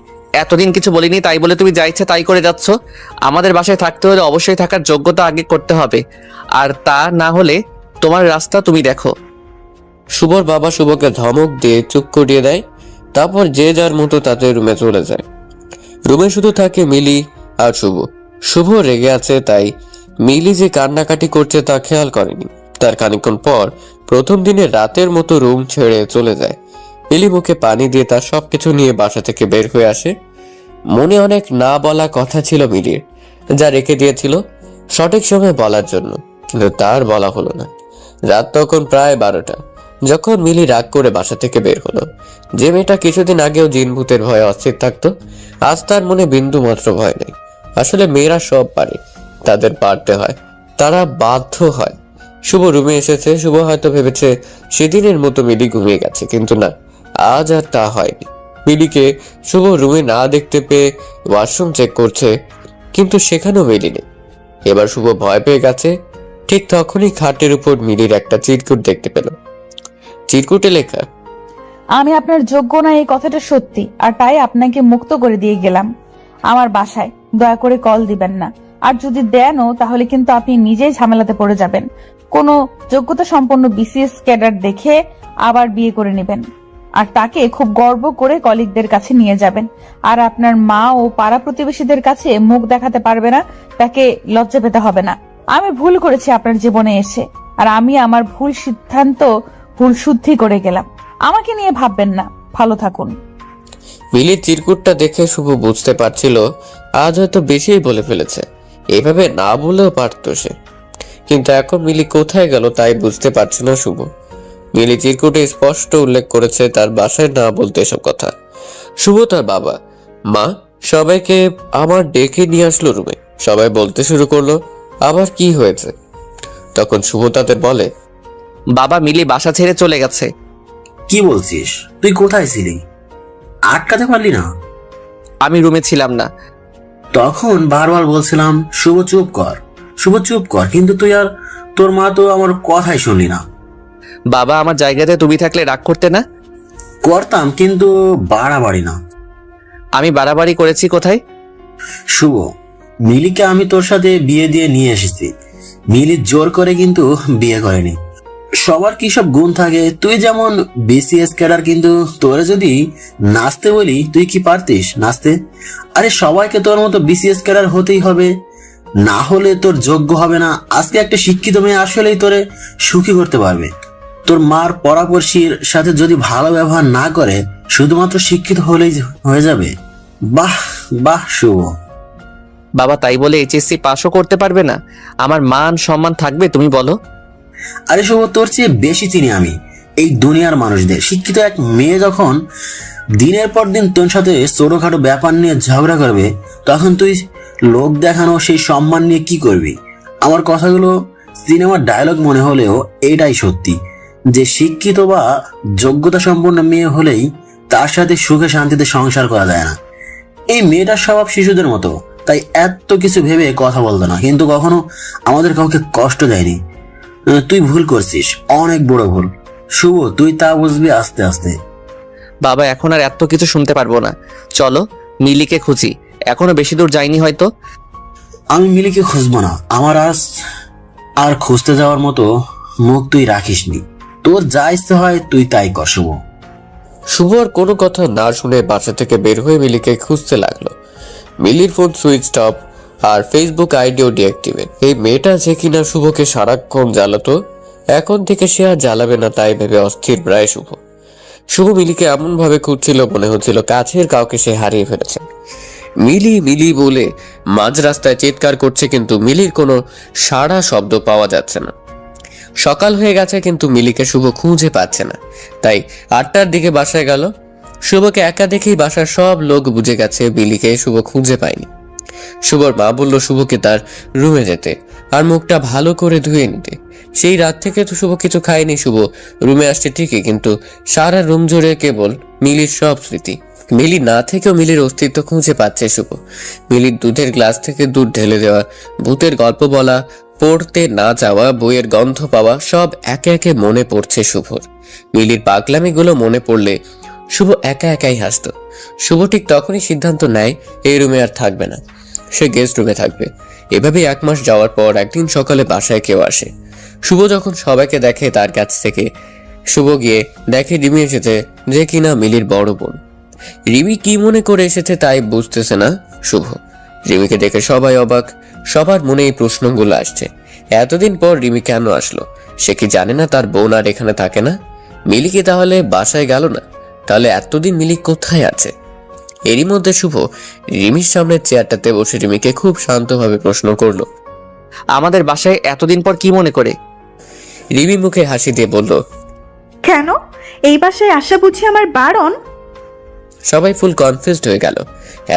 এতদিন কিছু বলিনি তাই বলে তুমি যা ইচ্ছে তাই করে যাচ্ছ। আমাদের বাসায় থাকতে হলে অবশ্যই থাকার যোগ্যতা আগে করতে হবে, আর তা না হলে তোমার রাস্তা তুমি দেখো। শুভর বাবা শুভকে ধমক দিয়ে চুপ করিয়ে দেয়। তারপর যে যার মতো তাদের রুমে চলে যায়। রুমে শুধু থাকে মিলি আর শুভ। শুভ রেগে আছে, তাই মিলি যে কান্নাকাটি করছে তা খেয়াল করেনি। তার খানিকক্ষণ পর প্রথম দিনে রাতের মতো রুম ছেড়ে চলে যায়। মিলি মুখে পানি দিয়ে তার সবকিছু নিয়ে বাসা থেকে বের হয়ে আসে। মনে অনেক না বলা কথা ছিল মিলির, যা রেখে দিয়েছিল সঠিক সময় বলার জন্য, কিন্তু তার বলা হলো না। রাত তখন প্রায় 12টা যখন মিলি রাগ করে বাসা থেকে বের হলো। যে মেয়েটা কিছুদিন আগেও জিন ভূতের ভয়ে অস্থির থাকতো, আজ তার মনে বিন্দু মাত্র ভয় নেই। আসলে মেয়েরা সব পারে, তাদের পারতে হয়, তারা বাধ্য হয়। শুভ রুমে এসেছে। শুভ হয়তো ভেবেছে সেদিনের মতো মিলি ঘুমিয়ে গেছে, কিন্তু না, আজ আর তা হয়নি। মিলিকে শুভ রুমে না দেখতে পেয়ে ওয়াশরুম চেক করছে, কিন্তু সেখানেও মিলি নেই। এবার শুভ ভয় পেয়ে গেছে। ঠিক তখনই খাটের উপর মিলির একটা চিরকুট দেখতে পেল। চিরকুটে লেখা, আমি আপনার যোগ্য না এই কথাটা সত্যি, আর তাই আপনাকে মুক্ত করে দিয়ে গেলাম আমার বাসায়। দয়া করে কল দিবেন না, আর যদি দেনও তাহলে কিন্তু আপনি নিজেই ঝামেলাতে পড়ে যাবেন। কোনো যোগ্যতা সম্পন্ন বিসিএস ক্যাডার দেখে আবার বিয়ে করে নেবেন, আর তাকে খুব গর্ব করে কলিগদের কাছে নিয়ে যাবেন। আর আপনার মা ও পাড়া প্রতিবেশীদের কাছে মুখ দেখাতে পারবে না, তাকে লজ্জা পেতে হবে না। আমি ভুল করেছি আপনার জীবনে এসে, আর আমি আমার ভুল সিদ্ধান্ত ভুল শুদ্ধি করে গেলাম। আমাকে নিয়ে ভাববেন না, ভালো থাকুন। মিলির চিরকুটটা দেখে শুভ বুঝতে পারছিল আজ হয়তো বেশিই বলে ফেলেছে। এভাবে না বলেও পারত সে, কিন্তু এখন মিলি কোথায় গেল তাই বুঝতে পারছে না শুভ। মিলি চিরকুটে স্পষ্ট উল্লেখ করেছে তার বাসায় না বলতে এসব কথা। শুভ তার বাবা মা সবাইকে আমার ডেকে নিয়ে আসলো রুমে। সবাই বলতে শুরু করলো আবার কি হয়েছে। তখন শুভ তাদের বলে, বাবা মিলি বাসা ছেড়ে চলে গেছে। কি বলছিস? তুই কোথায় ছিলি? আটকাতে পারলি না? আমি রুমে ছিলাম না। তখন বারবার বলছিলাম শুভ চুপ কর, শুভ চুপ কর, কিন্তু তুই আর তোর মা তো আমার কথাই শুনলি না। বাবা আমার জায়গাতে তুমি থাকলে রাগ করতে না? করতাম, কিন্তু বাড়াবাড়ি না। আমি বাড়াবাড়ি করেছি কোথায়? শুভ, মিলিকে আমি তোর সাথে বিয়ে দিয়ে নিয়ে এসেছি। মিলি জোর করে কিন্তু বিয়ে করেনি। সবার কি সব গুণ থাকে? তুই যেমন বিসিএস ক্যাডার, কিন্তু তোরে যদি নাচতে বলি তুই কি পারতিস নাচতে? আরে সবাইকে তোর মতো বিসিএস ক্যাডার হতেই হবে, না হলে তোর যোগ্য হবে না। আজকে একটা শিক্ষিত মেয়ে আসলেই তোরে সুখী করতে পারবে। তোর মার পরামর্শীর সাথে যদি ভালো ব্যবহার না করে, শুধুমাত্র শিক্ষিত হলেই হয়ে যাবে। বাহ বাহ শুভ। বাবা তাই বলে এইচএসসি পাসও করতে পারবে না? আমার মান সম্মান থাকবে তুমি বলো? আরে শুভ, তোর চেয়ে বেশি চিনি আমি এই দুনিয়ার মানুষদের। শিক্ষিত এক মেয়ে যখন দিনের পর দিন তোর সাথে ছোটখাটো ব্যাপার নিয়ে ঝগড়া করবে, তখন তুই লোক দেখানো সেই সম্মান নিয়ে কি করবি? আমার কথাগুলো সিনেমার ডায়লগ মনে হলেও এটাই সত্যি, যে শিক্ষিত বা যোগ্যতা সম্পন্ন মেয়ে হলেই তার সাথে সুখে শান্তিতে সংসার করা যায় না। এই মেয়েটার স্বভাব শিশুদের মতো, তাই এত কিছু ভেবে কথা বলতো না, কিন্তু কখনো আমাদের কাউকে কষ্ট দেয়নি। তুই ভুল করছিস, অনেক বড় ভুল। শুভ, তুই তা বুঝবি আস্তে আস্তে। বাবা এখন আর এত কিছু শুনতে পারবো না, চলো মিলিকে খুঁজি। এখনো বেশি দূর যাইনি হয়তো। আমি মিলিকে খুঁজবো না, আমার আজ আর খুঁজতে যাওয়ার মতো মুখ তুই রাখিসনি। তোর যা ইচ্ছে হয় তুই তাই কর শুভ। শুভ আর কোনো কথা না শুনে বাসা থেকে বের হয়ে মিলিকে খুঁজতে লাগলো। মিলির ফোন সুইচ অফ আর ফেসবুক আইডিও ডিঅ্যাক্টিভেট। এই মেয়েটা যে কিনা শুভকে সারাক্ষণ জ্বালাতো, এখন থেকে সে আর জ্বালাবে না, তাই ভেবে অস্থির প্রায় শুভ। শুভ মিলিকে এমন ভাবে খুঁজছিল মনে হচ্ছিল কাছের কাউকে সে হারিয়ে ফেলেছে। মিলি মিলি বলে মাঝ রাস্তায় চিৎকার করছে, কিন্তু মিলির কোনো সাড়া শব্দ পাওয়া যাচ্ছে না। সকাল হয়ে গেছে কিন্তু মিলিকে শুভ খুঁজে পাচ্ছে না, তাই 8টার দিকে বাসায় গেল। শুভকে একা দেখেই বাসার সব লোক বুঝে গেছে মিলিকে শুভ খুঁজে পায়নি। শুভর মা বলল শুভকে তার রুমে যেতে আর মুখটা ভালো করে ধুয়ে নিতে। সেই রাত থেকে তো শুভ কিছু খায়নি। শুভ রুমে আসছে ঠিকই, কিন্তু সারা রুম জুড়ে কেবল মিলির সব স্মৃতি। মিলি না থেকেও মিলির অস্তিত্ব খুঁজে পাচ্ছে শুভ। মিলির দুধের গ্লাস থেকে দুধ ঢেলে দেওয়া, ভূতের গল্প বলা, পড়তে না যাওয়া, বইয়ের গন্ধ পাওয়া, সব একে একে মনে পড়ছে শুভর। মিলির পাগলামিগুলো মনে পড়লে শুভ একা একাই হাসত। শুভ ঠিক তখনই সিদ্ধান্ত নেয় এই রুমে আর থাকবে না, সে গেস্ট রুমে থাকবে। এভাবে 1 মাস যাওয়ার পর একদিন সকালে বাসায় কেউ আসে। শুভ যখন সবাইকে দেখে তার কাছ থেকে শুভ গিয়ে দেখে রিমি এসেছে, যে কিনা মিলির বড় বোন। রিমি কি মনে করে এসেছে তাই বুঝতেছে না শুভ। রিমিকে দেখে সবাই অবাক, সবার মনে এই প্রশ্নগুলো আসছে। এতদিন পর রিমি কেন আসলো? সে কি জানে না তার বোন আর এখানে থাকে না? মিলি কি তাহলে বাসায় গেল না? তাহলে এতদিন মিলি কোথায় আছে? এরই মধ্যে শুভ রিমির সামনে চেয়ারটাতে বসে রিমিকে খুব শান্তভাবে প্রশ্ন করলো, আমাদের বাসায় এতদিন পর কি মনে করে? রিমি মুখে হাসি দিয়ে বলল, কেন এই বাসায় আসা বুঝি আমার বারণ? সবাই ফুল কনফিউজড হয়ে গেল।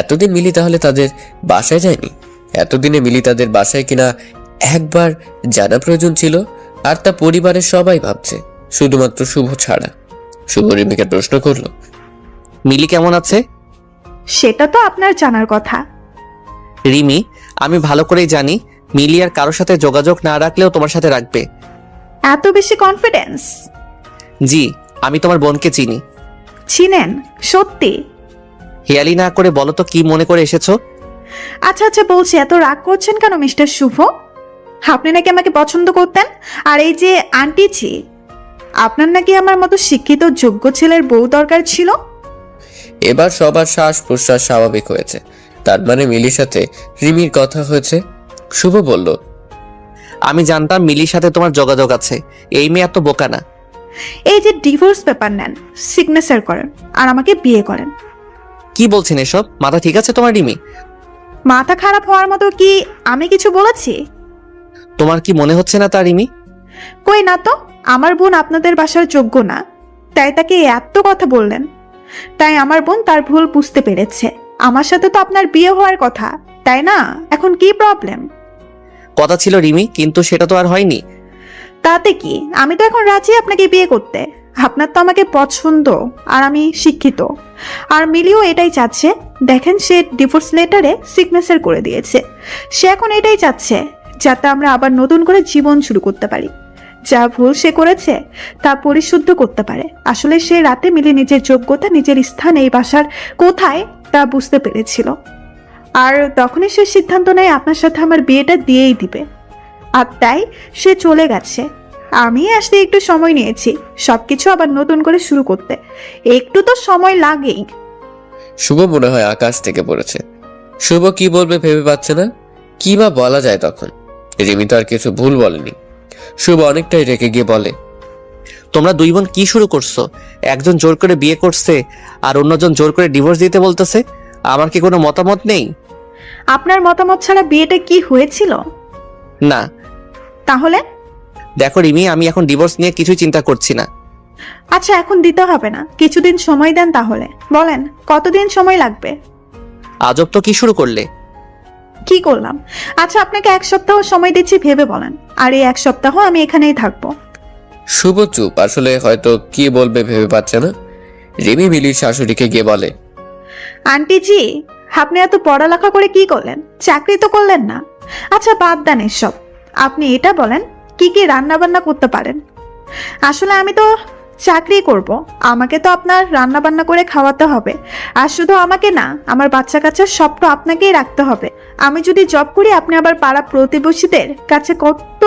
এতদিন মিলি তাহলে তাদের বাসায় যায়নি? এতদিনে মিলি তাদের বাসায় কিনা একবার জানা প্রয়োজন ছিল, আর তা পরিবারের সবাই ভাবছে, শুধুমাত্র শুভ ছাড়া। শুভ রিমিকে প্রশ্ন করলো, মিলি কেমন আছে? সেটা তো আপনার জানার কথা। রিমি, আমি ভালো করেই জানি মিলি আর কারোর সাথে যোগাযোগ না রাখলেও তোমার সাথে রাখবে। এত বেশি কনফিডেন্স? জি, আমি তোমার বোনকে চিনি। চিনেন? সত্যি? হেয়ালি না করে বলো তো কি মনে করে এসেছো? আচ্ছা আচ্ছা বলছি, এত রাগ করছেন কেন মিস্টার শুভ? আপনি নাকি আমাকে পছন্দ করতেন, আর এই যে আন্টিজি, আপনার নাকি আমার মতো শিক্ষিত যোগ্য ছেলের বউ দরকার ছিল। এবার সবার শ্বাস প্রশ্বাস স্বাভাবিক হয়েছে। তার মানে মিলির সাথে রিমির কথা হয়েছে। শুভ বলল, আমি জানতাম মিলির সাথে তোমার যোগাযোগ আছে। এই মেয়ে এত বোকা না। এই যে ডিভোর্স পেপার নেন, সিগনেচার করেন, আর আমাকে বিয়ে করেন। কি বলছেন এসব? মাথা ঠিক আছে তোমার রিমি? মাথা খারাপ হওয়ার মতো কি আমি কিছু বলেছি? তোমার কি মনে হচ্ছে না তা রিমি? কই না তো, আমার বোন আপনাদের বাসার যোগ্য না, তাই তাকে এত কথা বললেন। তাই আমার বোন তার ভুল বুঝতে পেরেছে। আমার সাথে তো আপনার বিয়ে হওয়ার কথা, তাই না? এখন কি প্রবলেম? কথা ছিল রিমি, কিন্তু সেটা তো আর হয়নি। তাতে কি, আমি তো এখন রাজি আপনাকে বিয়ে করতে। আপনার তো আমাকে পছন্দ, আর আমি শিক্ষিত, আর মিলিও এটাই চাচ্ছে। দেখেন, সে ডিভোর্স লেটারে সিগনেচার করে দিয়েছে। সে এখন এটাই চাচ্ছে যাতে আমরা আবার নতুন করে জীবন শুরু করতে পারি। যা ভুল সে করেছে তা পরিশুদ্ধ করতে পারে। আসলে সে রাতে মিলি নিজের যোগ্যতা, নিজের স্থান এই বাসার কোথায় তা বুঝতে পেরেছিল, আর তখনই সে সিদ্ধান্ত নেয় আপনার সাথে আমার বিয়েটা দিয়েই দিবে। আর তাই সে চলে গেছে। আমি আসতে একটু সময় নিয়েছি সবকিছু আবার নতুন করে শুরু করতে। একটু তো সময় লাগেই। শুভ মনে হয় আকাশ থেকে পড়েছে। শুভ কি বলবে ভেবে পাচ্ছে না, কি বা বলা যায় তখন। রিমি তো আর কিছু ভুল বলেনি। শুভ অনেকটাই রেগে গিয়ে বলে, তোমরা দুই বোন কি শুরু করছো? একজন জোর করে বিয়ে করছে আর অন্যজন জোর করে ডিভোর্স দিতে বলতেছে। আমার কি কোনো মতামত নেই? আপনার মতামত ছাড়া বিয়েটা কি হয়েছিল? না। তাহলে? দেখো রিমি, আমি এখন ডিভোর্স নিয়ে কিছুই চিন্তা করছি না। আচ্ছা, এখন দিতে হবে না, কিছুদিন সময় দেন। তাহলে বলেন কতদিন সময় লাগবে? আজব তো, কি শুরু করলে? কি করলাম? আচ্ছা, আপনাকে 1 সপ্তাহ সময় দিচ্ছি, ভেবে বলেন। আর এই 1 সপ্তাহ আমি এখানেই থাকবো। শুভ চুপ, আসলে হয়তো কি বলবে ভেবে পাচ্ছে না। রিমি মিলির শাশুড়িকে গিয়ে বলে, আন্টিজি, আপনি এত পড়ালেখা করে কি করলেন? চাকরি তো করলেন না। আচ্ছা বাদ দেন এসব, আপনি এটা বলেন কি কি রান্না বান্না করতে পারেন? আসলে আমি তো চাকরি করব, আমাকে তো আপনার রান্না বান্না করে খাওয়াতে হবে। আর শুধু আমাকে না, আমার বাচ্চা কাচ্চার সবটা আপনাকেই রাখতে হবে। আমি যদি জব করি, আপনি আবার পাড়া প্রতিবেশীদের কাছে কত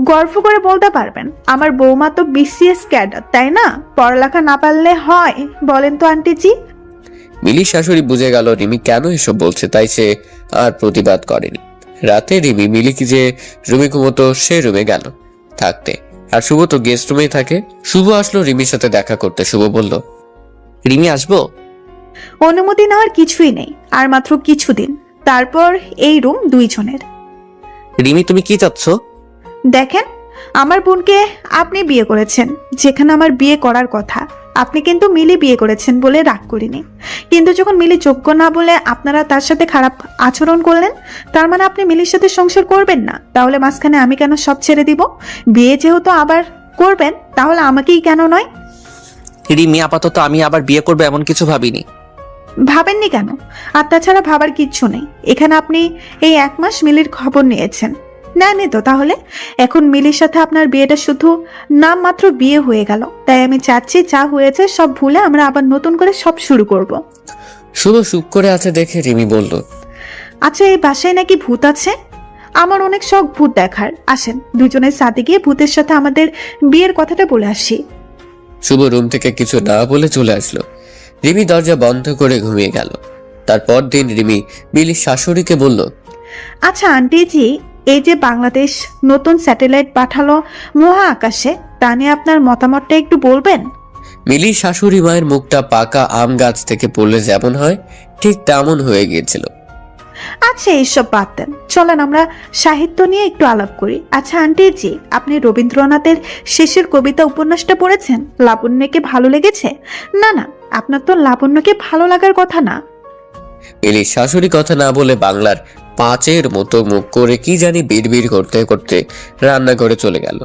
গর্ব করে বলতে পারবেন আমার বৌমা তো BCS ক্যাডার, তাই না? পড়ালেখা না পারলে হয় বলেন তো আন্টিজি? মিলির শাশুড়ি বুঝে গেল রিমি কেন এসব বলছে, তাই সে আর প্রতিবাদ করেনি। রাতে রিমি মিলিকে যে রুমে ঘুমতো সে রুমে গেল থাকতে, আর শুভ তো গেস্ট রুমেই থাকে। শুভ আসলো রিমির সাথে দেখা করতে। শুভ বলল, রিমি আসবো? অনুমতি নেওয়ার কিছুই নেই, আর মাত্র কিছুদিন, তারপর এই রুম 2 জনের। রিমি, তুমি কি চাচ্ছ? দেখেন, আমার বোনকে আপনি বিয়ে করেছেন যেখানে আমার বিয়ে করার কথা। আপনি কিন্তু মিলি বিয়ে করেছেন বলে রাগ করিনি, কিন্তু যখন মিলি যোগ্য না বলে আপনারা তার সাথে খারাপ আচরণ করলেন, তার মানে আপনি মিলির সাথে সংসার করবেন না। তাহলে মাঝখানে আমি কেন সব ছেড়ে দিব? বিয়ে যেহেতু আবার করবেন তাহলে আমাকেই কেন নয়? রিমি, আপাতত আমি আবার বিয়ে করবো এমন কিছু ভাবিনি। ভাবেননি কেন? আর তাছাড়া ভাবার কিচ্ছু নেই। এখানে আপনি এই 1 মাস মিলির খবর নিয়েছেন, নেননি তো? তাহলে এখন মিলির সাথে আপনার বিয়েটা শুধু নাম মাত্র বিয়ে হয়ে গেল। তাই আমি চাচ্ছি যা হয়েছে সব ভুলে আমরা আবার নতুন করে সব শুরু করব। শুভ চুপ করে আছে দেখে রিমি বলল, আচ্ছা, এই বাসায় নাকি ভূত আছে? আমার অনেক শখ ভূত দেখার। আসেন দুজনের সাথে গিয়ে ভূতের সাথে আমাদের বিয়ের কথাটা বলে আসি। শুভ রুম থেকে কিছু না বলে চলে আসলো। রিমি দরজা বন্ধ করে ঘুমিয়ে গেল। তারপর দিন রিমি মিলির শাশুড়িকে বলল, আচ্ছা আন্টিজি, এই যে বাংলাদেশ নতুন স্যাটেলাইট পাঠালো মহা আকাশে, তা নিয়ে আপনার মতামতটা একটু বলবেন? মিলির শাশুড়ি মায়ের মুখটা পাকা আম গাছ থেকে পড়লে যেমন হয় ঠিক তেমন হয়ে গিয়েছিল। আচ্ছা এইসব বাদ দেন, চলেন আমরা সাহিত্য নিয়ে একটু আলাপ করি। আচ্ছা আন্টিজি, আপনি রবীন্দ্রনাথের শেষের কবিতা উপন্যাসটা পড়েছেন? লাবণ্যকে ভালো লেগেছে? না না, আপনার তো লাবণ্যকে ভালো লাগার কথা না। মিলির শাশুড়ি কথা না বলে বাংলার 5-এর মতো মুখ করে কি জানি বিড়বিড় করতে করতে রান্নাঘরে চলে গেল।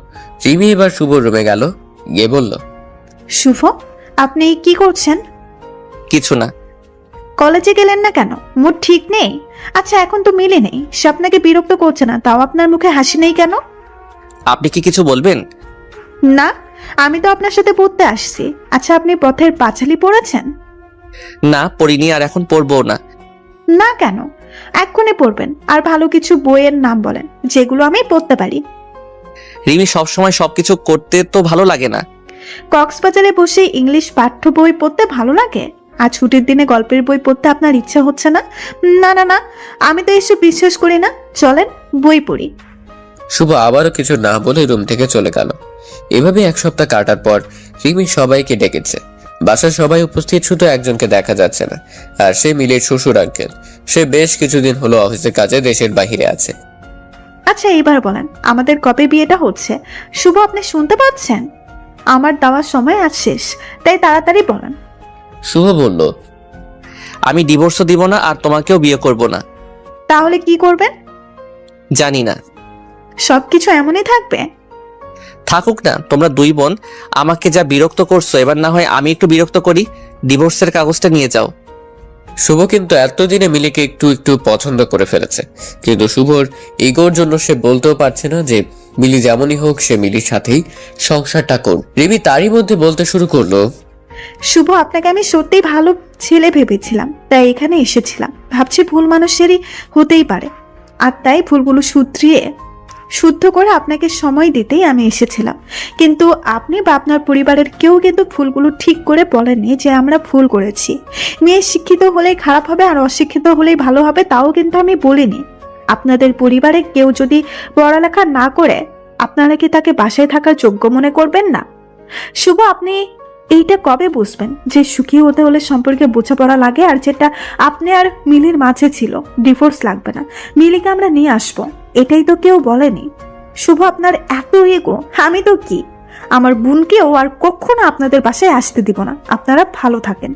রিমি এবার শুভ রুমে গেল, গিয়ে বলল, শুভ, আপনি কি করছেন? কিছু না। কলেজে গেলেন না কেন? মুড ঠিক নেই? আচ্ছা এখন তো মিলে নেই, সে আপনাকে বিরক্ত করছে না, তাও আপনার মুখে হাসি নেই কেন? আপনি কি কিছু বলবেন? না, আমি তো আপনার সাথে পড়তে আসছি। আচ্ছা আপনি পথের পাঁচালী পড়েছেন? না, পড়িনি, আর এখন পড়বো না। না কেন? এক্ষুনি পড়বেন। আর ভালো কিছু বইয়ের নাম বলেন যেগুলো আমি পড়তে পারি। রিমি, সবসময় সবকিছু করতে তো ভালো লাগে না। কক্সবাজারে বসে ইংলিশ পাঠ্য বই পড়তে ভালো লাগে, আর ছুটির দিনে গল্পের বই পড়তে আপনার ইচ্ছা হচ্ছে না? না না না, আমি তো এসব বিশ্বাস করি না। চলেন বই পড়ি। শুভ আবারও কিছু না বলে রুম থেকে চলে গেল। এভাবে 1 সপ্তাহ কাটার পর রিমি সবাইকে ডেকেছে। বাসার সবাই উপস্থিত, শুধু একজনকে দেখা যাচ্ছে না, আর সে মিলির শ্বশুর আঙ্কেল। সে বেশ কিছুদিন হলো অফিসের কাজে দেশের বাহিরে আছে। আচ্ছা এইবার বলেন, আমাদের কবে বিয়েটা হচ্ছে? শুভ, আপনি শুনতে পাচ্ছেন? আমার দেওয়ার সময় আজ শেষ, তাই তাড়াতাড়ি বলেন। শুভ বলল, আমি ডিভোর্সও দিব না আর তোমাকেও বিয়ে করব না। তাহলে কি করবেন? জানি না। সবকিছু এমনই থাকবে? থাকুক না, তোমরা 2 বোন আমাকে যা বিরক্ত করছো, এবার না হয় আমি একটু বিরক্ত করি। ডিভোর্সের কাগজটা নিয়ে যাও। শুভ কিন্তু এতদিনে মিলিকে একটু একটু পছন্দ করে ফেলেছে, কিন্তু শুভর ইগোর জন্য সে বলতেও পারছে না যে মিলি যেমনই হোক সে মিলির সাথেই সংসারটা করুক। রিমি তারই মধ্যে বলতে শুরু করলো, শুভ, আপনাকে আমি সত্যিই ভালো ছেলে ভেবেছিলাম, তাই এখানে এসেছিলাম। ভাবছি ভুল মানুষেরই হতেই পারে, আর তাই ভুলগুলো শুদ্ধ করে আপনাকে সময় দিতেই আমি এসেছিলাম। কিন্তু আপনি বা আপনার পরিবারের কেউ কিন্তু ভুলগুলো ঠিক করে বলেননি যে আমরা ভুল করেছি। মেয়ে শিক্ষিত হলেই খারাপ হবে আর অশিক্ষিত হলেই ভালো হবে, তাও কিন্তু আমি বলিনি। আপনাদের পরিবারে কেউ যদি পড়ালেখা না করে, আপনারা কি তাকে বাসায় থাকার যোগ্য মনে করবেন না? শুভ, আপনি এইটা কবে বুঝবেন যে সুখী হতে হলে সম্পর্কে বোঝাপড়া লাগে, আর যেটা আপনি আর মিলির মাঝে ছিল, ডিভোর্স লাগবে না, মিলিকে আমরা নিয়ে আসবো, এটাই তো কেউ বলেনি। শুভ, আপনার এত ইগো, আমি তো কি আমার বোনকেও আর কখনো আপনাদের বাসায় আসতে দিব না। আপনারা ভালো থাকেন।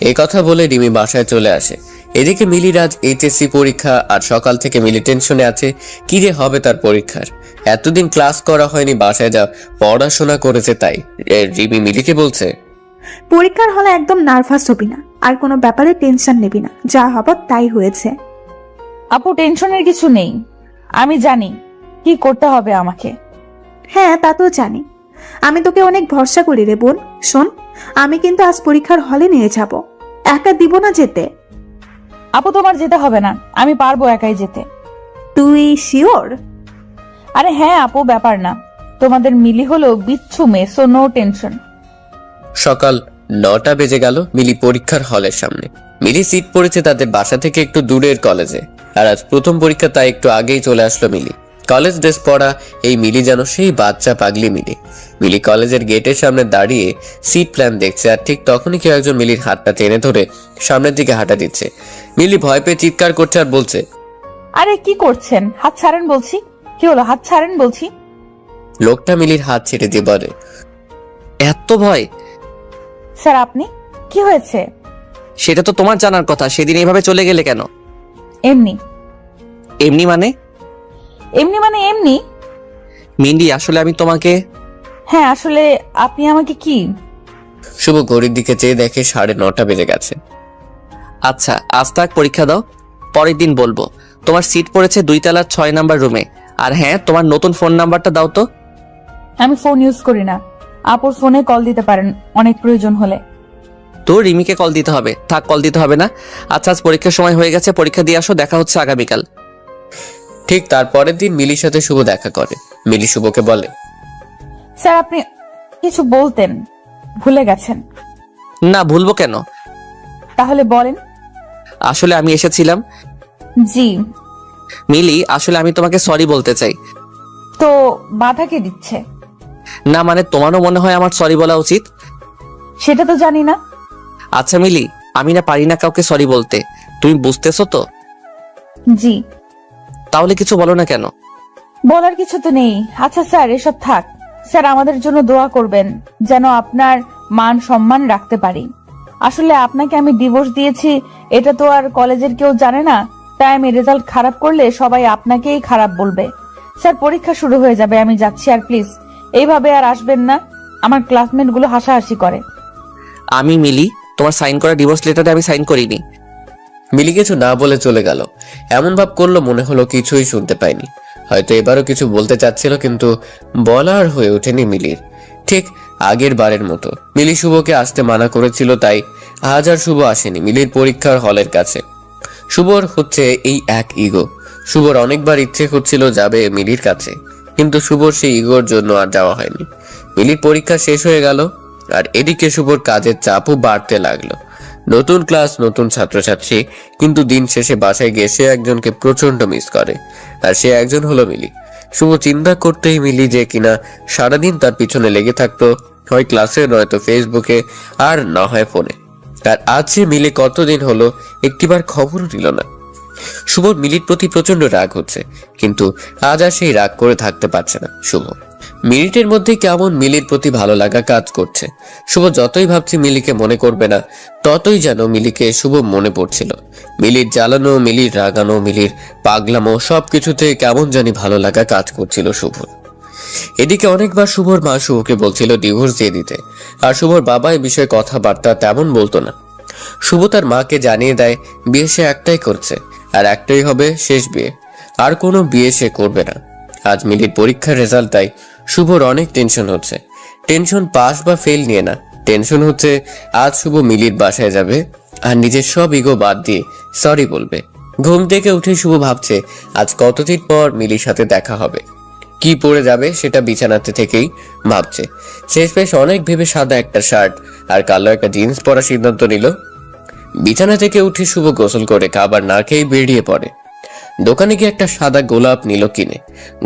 এই কথা বলে রিমি বাসায় চলে আসে। এদিকে মিলির আজ এইচএসসি পরীক্ষা, আর সকাল থেকে মিলি টেনশনে আছে কি যে হবে তার পরীক্ষার। এতদিন ক্লাস করা হয়নি, বাসায় যা পড়াশোনা করেছে তাই। রিমি মিলিকে বলছে, পরীক্ষার হলে একদম নার্ভাস হবি না, আর কোনো ব্যাপারে টেনশন নেবি না, যা হবার তাই হয়েছে। আপু, টেনশনের কিছু নেই, আমি জানি কি করতে হবে আমাকে। হ্যাঁ তা তো জানি, আমি তোকে অনেক ভরসা করি রে বোন। শোন, আমি কিন্তু আজ পরীক্ষার হলে নিয়ে যাব, একা দিব না যেতে। আপু, তোমার যেতে হবে না, আমি পারবো একাই যেতে। তুই শিওর? আরে হ্যাঁ আপু, ব্যাপার না, তোমাদের মিলি হলো বিচ্ছু মেয়ে, সো নো টেনশন। সকাল 9টা বেজে গেল। মিলি পরীক্ষার হলের সামনে। মিলি সিট পড়েছে তাদের বাসা থেকে একটু দূরের কলেজে, আর আজ প্রথম পরীক্ষা, তাই একটু আগেই চলে আসলো মিলি। কলেজ ড্রেস পরা এই মিলি যেন সেই বাচ্চা পাগলি মিলি। মিলি কলেজের গেটের সামনে দাঁড়িয়ে সিট প্ল্যান দেখছে, আর ঠিক তখনই কেউ একজন মিলির হাতটা টেনে ধরে সামনের দিকে হাঁটা দিচ্ছে। মিলি ভয় পেয়ে চিৎকার করছে আর বলছে, আরে কি করছেন? হাত ছাড়েন বলছি। কি হলো? হাত ছাড়েন বলছি। লোকটা মিলির হাত ছেড়ে দিয়ে বলে, এত ভয়? স্যার আপনি কি হয়েছে? সেটা তো তোমার জানার কথা। সেদিন এইভাবে চলে গেলে কেন? এমনি। এমনি মানে? এমনি। মিন্দি, আসলে আমি তোমাকে... হ্যাঁ আসলে আপনি আমাকে কি? শুভ ঘড়ির দিকে চেয়ে দেখে 9:30 বেজে গেছে। আচ্ছা, আজ তাক পরীক্ষা দাও, পরের দিন বলবো। তোমার সিট পড়েছে 2 তলার 6 নাম্বার রুমে। আর হ্যাঁ, তোমার নতুন ফোন নাম্বারটা দাও তো। আমি ফোন ইউজ করি না। আপুর ফোনে কল দিতে পারেন অনেক প্রয়োজন হলে। তো রিমিকে কল দিতে হবে। থাক, কল দিতে হবে না। আচ্ছা, আজ পরীক্ষার সময় হয়ে গেছে, পরীক্ষা দিয়ে আসো। দেখা হচ্ছে আগামীকাল। ঠিক তার পরের দিন মিলির সাথে শুভ দেখা করে। মিলি শুভকে বলে, স্যার আপনি কিছু বলতেন, ভুলে গেছেন। না, ভুলবো কেন? তাহলে বলেন। আসলে আমি এসেছিলাম। জি। মিলি, আসলে আমি তোমাকে সরি বলতে চাই। তো বাধা কে দিচ্ছে? না মানে, তোমারও মনে হয় আমার সরি বলা উচিত? সেটা তো জানি না। আচ্ছা মিলি, আমি না পারি না কাউকে সরি বলতে, তুমি বুঝতেছো তো? জি। তাহলে কিছু বলো না কেন? বলার কিছু তো নেই। আচ্ছা স্যার, এসব থাক। স্যার আমাদের জন্য দোয়া করবেন, যেন আপনার মান সম্মান রাখতে পারি। আসলে আপনাকে আমি ডিভোর্স দিয়েছি, এটা তো আর কলেজের কেউ জানে না। তাই আমি রেজাল্ট খারাপ করলে সবাই আপনাকেই খারাপ বলবে। স্যার পরীক্ষা শুরু হয়ে যাবে, আমি যাচ্ছি। আর প্লিজ এইভাবে আর আসবেন না। আমার ক্লাসমেট গুলো হাসাহাসি করে। আমি মিলি, তোমার সাইন করা ডিভোর্স লেটারে আমি সাইন করিনি। মিলি কিছু না বলে চলে গেল। এমন ভাব করলো মনে হলো কিছুই শুনতে পায়নি। হয়তো এবারও কিছু বলতে চাচ্ছিল, কিন্তু বলার হয়ে ওঠেনি মিলির। ঠিক আগের বারের মতো মিলি শুভকে আসতে মানা করেছিল, তাই আজ আর শুভ আসেনি মিলির পরীক্ষার হলের কাছে। শুভর হচ্ছে এই এক ইগো। শুভর অনেকবার ইচ্ছে হচ্ছিল যাবে মিলির কাছে, কিন্তু শুভর সেই ইগোর জন্য আর যাওয়া হয়নি। মিলির পরীক্ষা শেষ হয়ে গেল, আর এদিকে শুভর কাজের চাপও বাড়তে লাগলো। নতুন ক্লাস, নতুন ছাত্রছাত্রী, কিন্তু দিন শেষে বাসায় গিয়ে সে একজনকে প্রচন্ড মিস করে, আর সে একজন হলো মিলি। শুভ চিন্তা করতেই মিলি যে কিনা সারাদিন তার পিছনে লেগে থাকতো, হয় ক্লাসে নয়তো ফেসবুকে, আর না হয় ফোনে। আর আজ সে মিলি কতদিন হলো একটিবার খবরও নিল না। শুভর মিলির প্রতি প্রচন্ড রাগ হচ্ছে, কিন্তু আজ আর সেই রাগ করে থাকতে পারছে না শুভ। মিনিটের মধ্যে কেমন মিলির প্রতি ভালো লাগা কাজ করছে। শুভ যতই ভাবছে মিলিকে মনে করবে না, ততই যেন মিলিকে শুভ মনে পড়ছিল। মিলির জ্বালানো, মিলির রাগানো, মিলির পাগলামো, সবকিছুতে কেমন জানি ভালো লাগা কাজ করছিল শুভর। এদিকে অনেকবার শুভর মা শুভকে বলছিল ডিভোর্স দিয়ে দিতে, আর শুভর বাবা এই বিষয়ে কথাবার্তা তেমন বলতো না। শুভ তার মাকে জানিয়ে দেয় বিয়ে সে একটাই করছে, আর একটাই হবে শেষ বিয়ে, আর কোনো বিয়ে সে করবে না। আজ মিলির পরীক্ষার রেজাল্ট, তাই শুভর অনেক টেনশন হচ্ছে। টেনশন পাস বা ফেল নিয়ে না, টেনশন হচ্ছে আজ শুভ মিলির বাসায় যাবে আর নিজের সব ইগো বাদ দিয়ে সরি বলবে। ঘুম থেকে উঠে শুভ ভাবছে আজ কতদিন পর মিলির সাথে দেখা হবে, কি পরে যাবে সেটা বিছানাতে থেকেই ভাবছে। শেষমেশ অনেক ভেবে সাদা একটা শার্ট আর কালো একটা জিন্স পরার সিদ্ধান্ত নিল। বিছানা থেকে উঠে শুভ গোসল করে খাবার না খেয়ে বেরিয়ে পড়ে। দোকানে গিয়ে একটা সাদা গোলাপ নিল কিনে।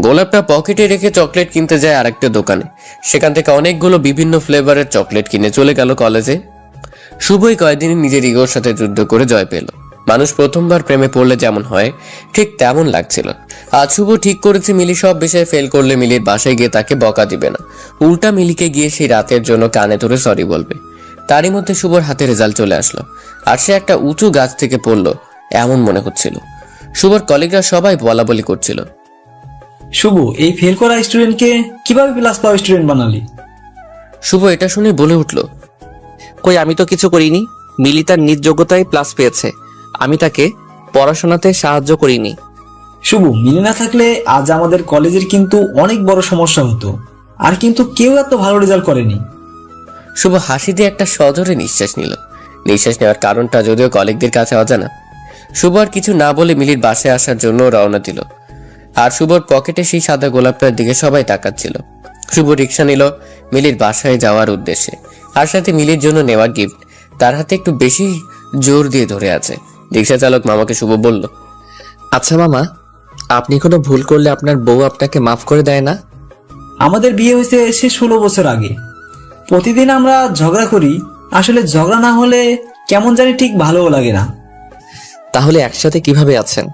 গোলাপটা পকেটে রেখে চকলেট কিনতে যায় আরেকটা দোকানে। সেখান থেকে অনেকগুলো বিভিন্ন ফ্লেভারের চকলেট কিনে চলে গেল কলেজে। শুভই কয়েকদিন নিজের ইগোর সাথে যুদ্ধ করে জয় পেল। মানুষ প্রথমবার প্রেমে পড়লে যেমন হয় ঠিক তেমন লাগছিল। আজ শুভ ঠিক করেছে মিলি সব বিষয়ে ফেল করলে মিলির বাসায় গিয়ে তাকে বকা দিবে না, উল্টা মিলিকে গিয়ে সেই রাতের জন্য কানে ধরে সরি বলবে। তারই মধ্যে শুভর হাতে রেজাল্ট চলে আসলো, আর সে একটা উঁচু গাছ থেকে পড়লো এমন মনে হচ্ছিল। শুভর কলিগরা সবাই বলা বলি করছিল, শুভ এই ফেল করা স্টুডেন্টকে কিভাবে প্লাস পাওয়া স্টুডেন্ট বানালি? শুভ এটা শুনে বলে উঠল, কই, আমি তো কিছু করিনি। মিলি তার নিজ যোগ্যতায় প্লাস পেয়েছে, আমি তাকে পড়াশোনাতে সাহায্য করিনি। শুভ মিলে না থাকলে আজ আমাদের কলেজের কিন্তু অনেক বড় সমস্যা হতো, আর কিন্তু কেউ এত ভালো রেজাল্ট করেনি। শুভ হাসি দিয়ে একটা সজোরে নিঃশ্বাস নিল। নিঃশ্বাস নেওয়ার কারণটা যদিও কলিগদের কাছে অজানা। শুভ আর কিছু না বলে মিলির বাসায় আসার জন্য রওনা দিল, আর শুভর পকেটে সেই সাদা গোলাপটার দিকে সবাই তাকাচ্ছিল। শুভ রিক্সা নিল মিলির বাসায় যাওয়ার উদ্দেশ্যে, আর সাথে মিলির জন্য নেওয়া গিফট তার হাতে একটু বেশি জোর দিয়ে ধরে আছে। রিক্সা চালক মামাকে শুভ বলল, আচ্ছা মামা, আপনি কোনো ভুল করলে আপনার বউ আপনাকে মাফ করে দেয় না? আমাদের বিয়ে হয়েছে সে 16 বছর আগে। প্রতিদিন আমরা ঝগড়া করি, আসলে ঝগড়া না হলে কেমন জানি ঠিক ভালোও লাগে না। তাহলে একসাথে কিভাবে আছেন?